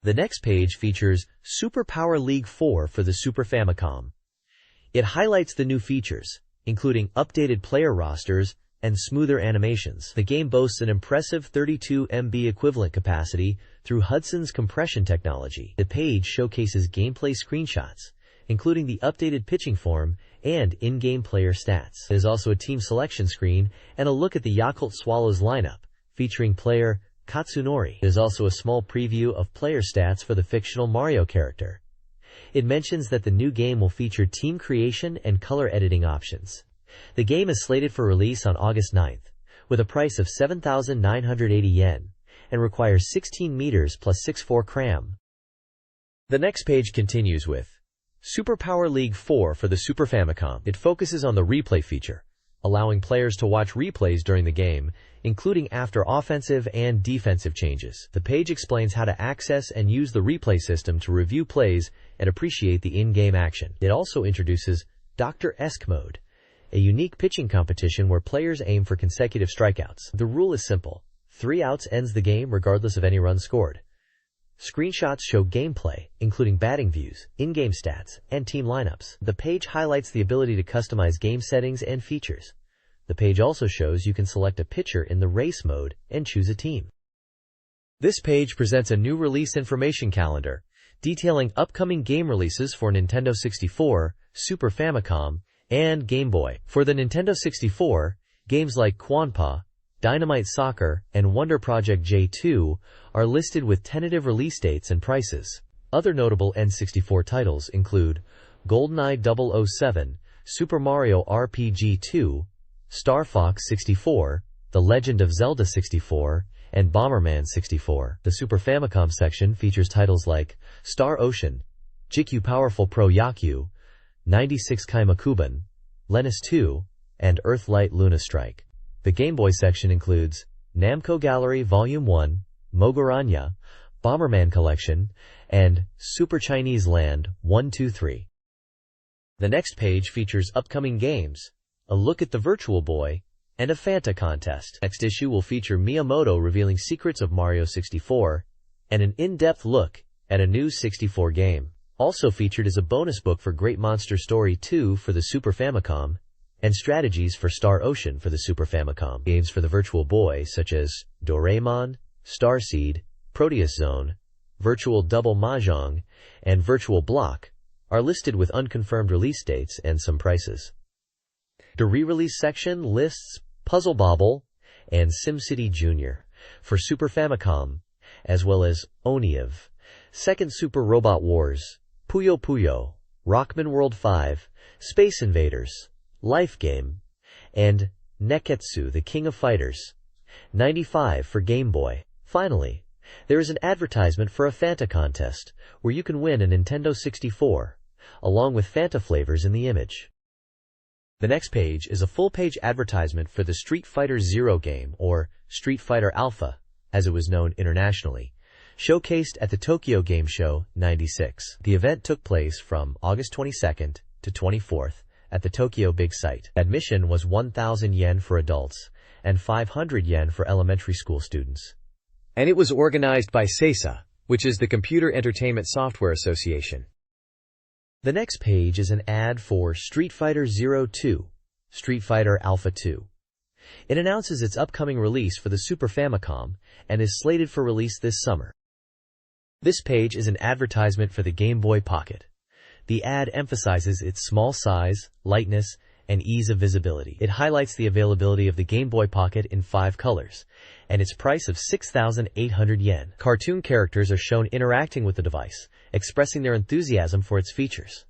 The next page features Super Power League 4 for the Super Famicom. It highlights the new features, including updated player rosters and smoother animations. The game boasts an impressive 32 MB equivalent capacity through Hudson's compression technology. The page showcases gameplay screenshots, including the updated pitching form and in-game player stats. There's also a team selection screen and a look at the Yakult Swallows lineup, featuring player Katsunori. There's also a small preview of player stats for the fictional Mario character. It mentions that the new game will feature team creation and color editing options. The game is slated for release on August 9th, with a price of 7,980 yen, and requires 16 meters plus 6.4 cram. The next page continues with Super Power League 4 for the Super Famicom. It focuses on the replay feature, allowing players to watch replays during the game, including after offensive and defensive changes. The page explains how to access and use the replay system to review plays and appreciate the in-game action. It also introduces Dr. Esk mode, a unique pitching competition where players aim for consecutive strikeouts. The rule is simple. 3 outs ends the game regardless of any runs scored. Screenshots show gameplay, including batting views, in-game stats, and team lineups. The page highlights the ability to customize game settings and features. The page also shows you can select a pitcher in the race mode and choose a team. This page presents a new release information calendar, detailing upcoming game releases for Nintendo 64, Super Famicom, and Game Boy. For the Nintendo 64, games like Quanpa, Dynamite Soccer, and Wonder Project J2 are listed with tentative release dates and prices. Other notable N64 titles include GoldenEye 007, Super Mario RPG 2, Star Fox 64, The Legend of Zelda 64, and Bomberman 64. The Super Famicom section features titles like Star Ocean, Jikyu Powerful Pro Yakyu, 96 Kaimakuban, Lennis 2, and Earthlight Luna Strike. The Game Boy section includes Namco Gallery Volume 1, Moguranya, Bomberman Collection, and Super Chinese Land 1-2-3. The next page features upcoming games, a look at the Virtual Boy, and a Fanta contest. Next issue will feature Miyamoto revealing secrets of Mario 64, and an in-depth look at a new 64 game. Also featured is a bonus book for Great Monster Story 2 for the Super Famicom, and strategies for Star Ocean for the Super Famicom. Games for the Virtual Boy such as Doraemon, Starseed, Proteus Zone, Virtual Double Mahjong, and Virtual Block are listed with unconfirmed release dates and some prices. The re-release section lists Puzzle Bobble and SimCity Jr. for Super Famicom, as well as Oniv, Second Super Robot Wars, Puyo Puyo, Rockman World 5, Space Invaders, Life Game, and Neketsu the King of Fighters 95 for Game Boy. Finally, there is an advertisement for a Fanta contest where you can win a Nintendo 64, along with Fanta flavors in the image. The next page is a full-page advertisement for the Street Fighter Zero game, or Street Fighter Alpha, as it was known internationally, showcased at the Tokyo Game Show 96. The event took place from August 22nd to 24th at the Tokyo Big Sight. Admission was 1,000 yen for adults and 500 yen for elementary school students. And it was organized by Seisa, which is the Computer Entertainment Software Association. The next page is an ad for Street Fighter Zero-2, Street Fighter Alpha 2. It announces its upcoming release for the Super Famicom and is slated for release this summer. This page is an advertisement for the Game Boy Pocket. The ad emphasizes its small size, lightness, and ease of visibility. It highlights the availability of the Game Boy Pocket in 5 colors, and its price of 6,800 yen. Cartoon characters are shown interacting with the device, expressing their enthusiasm for its features.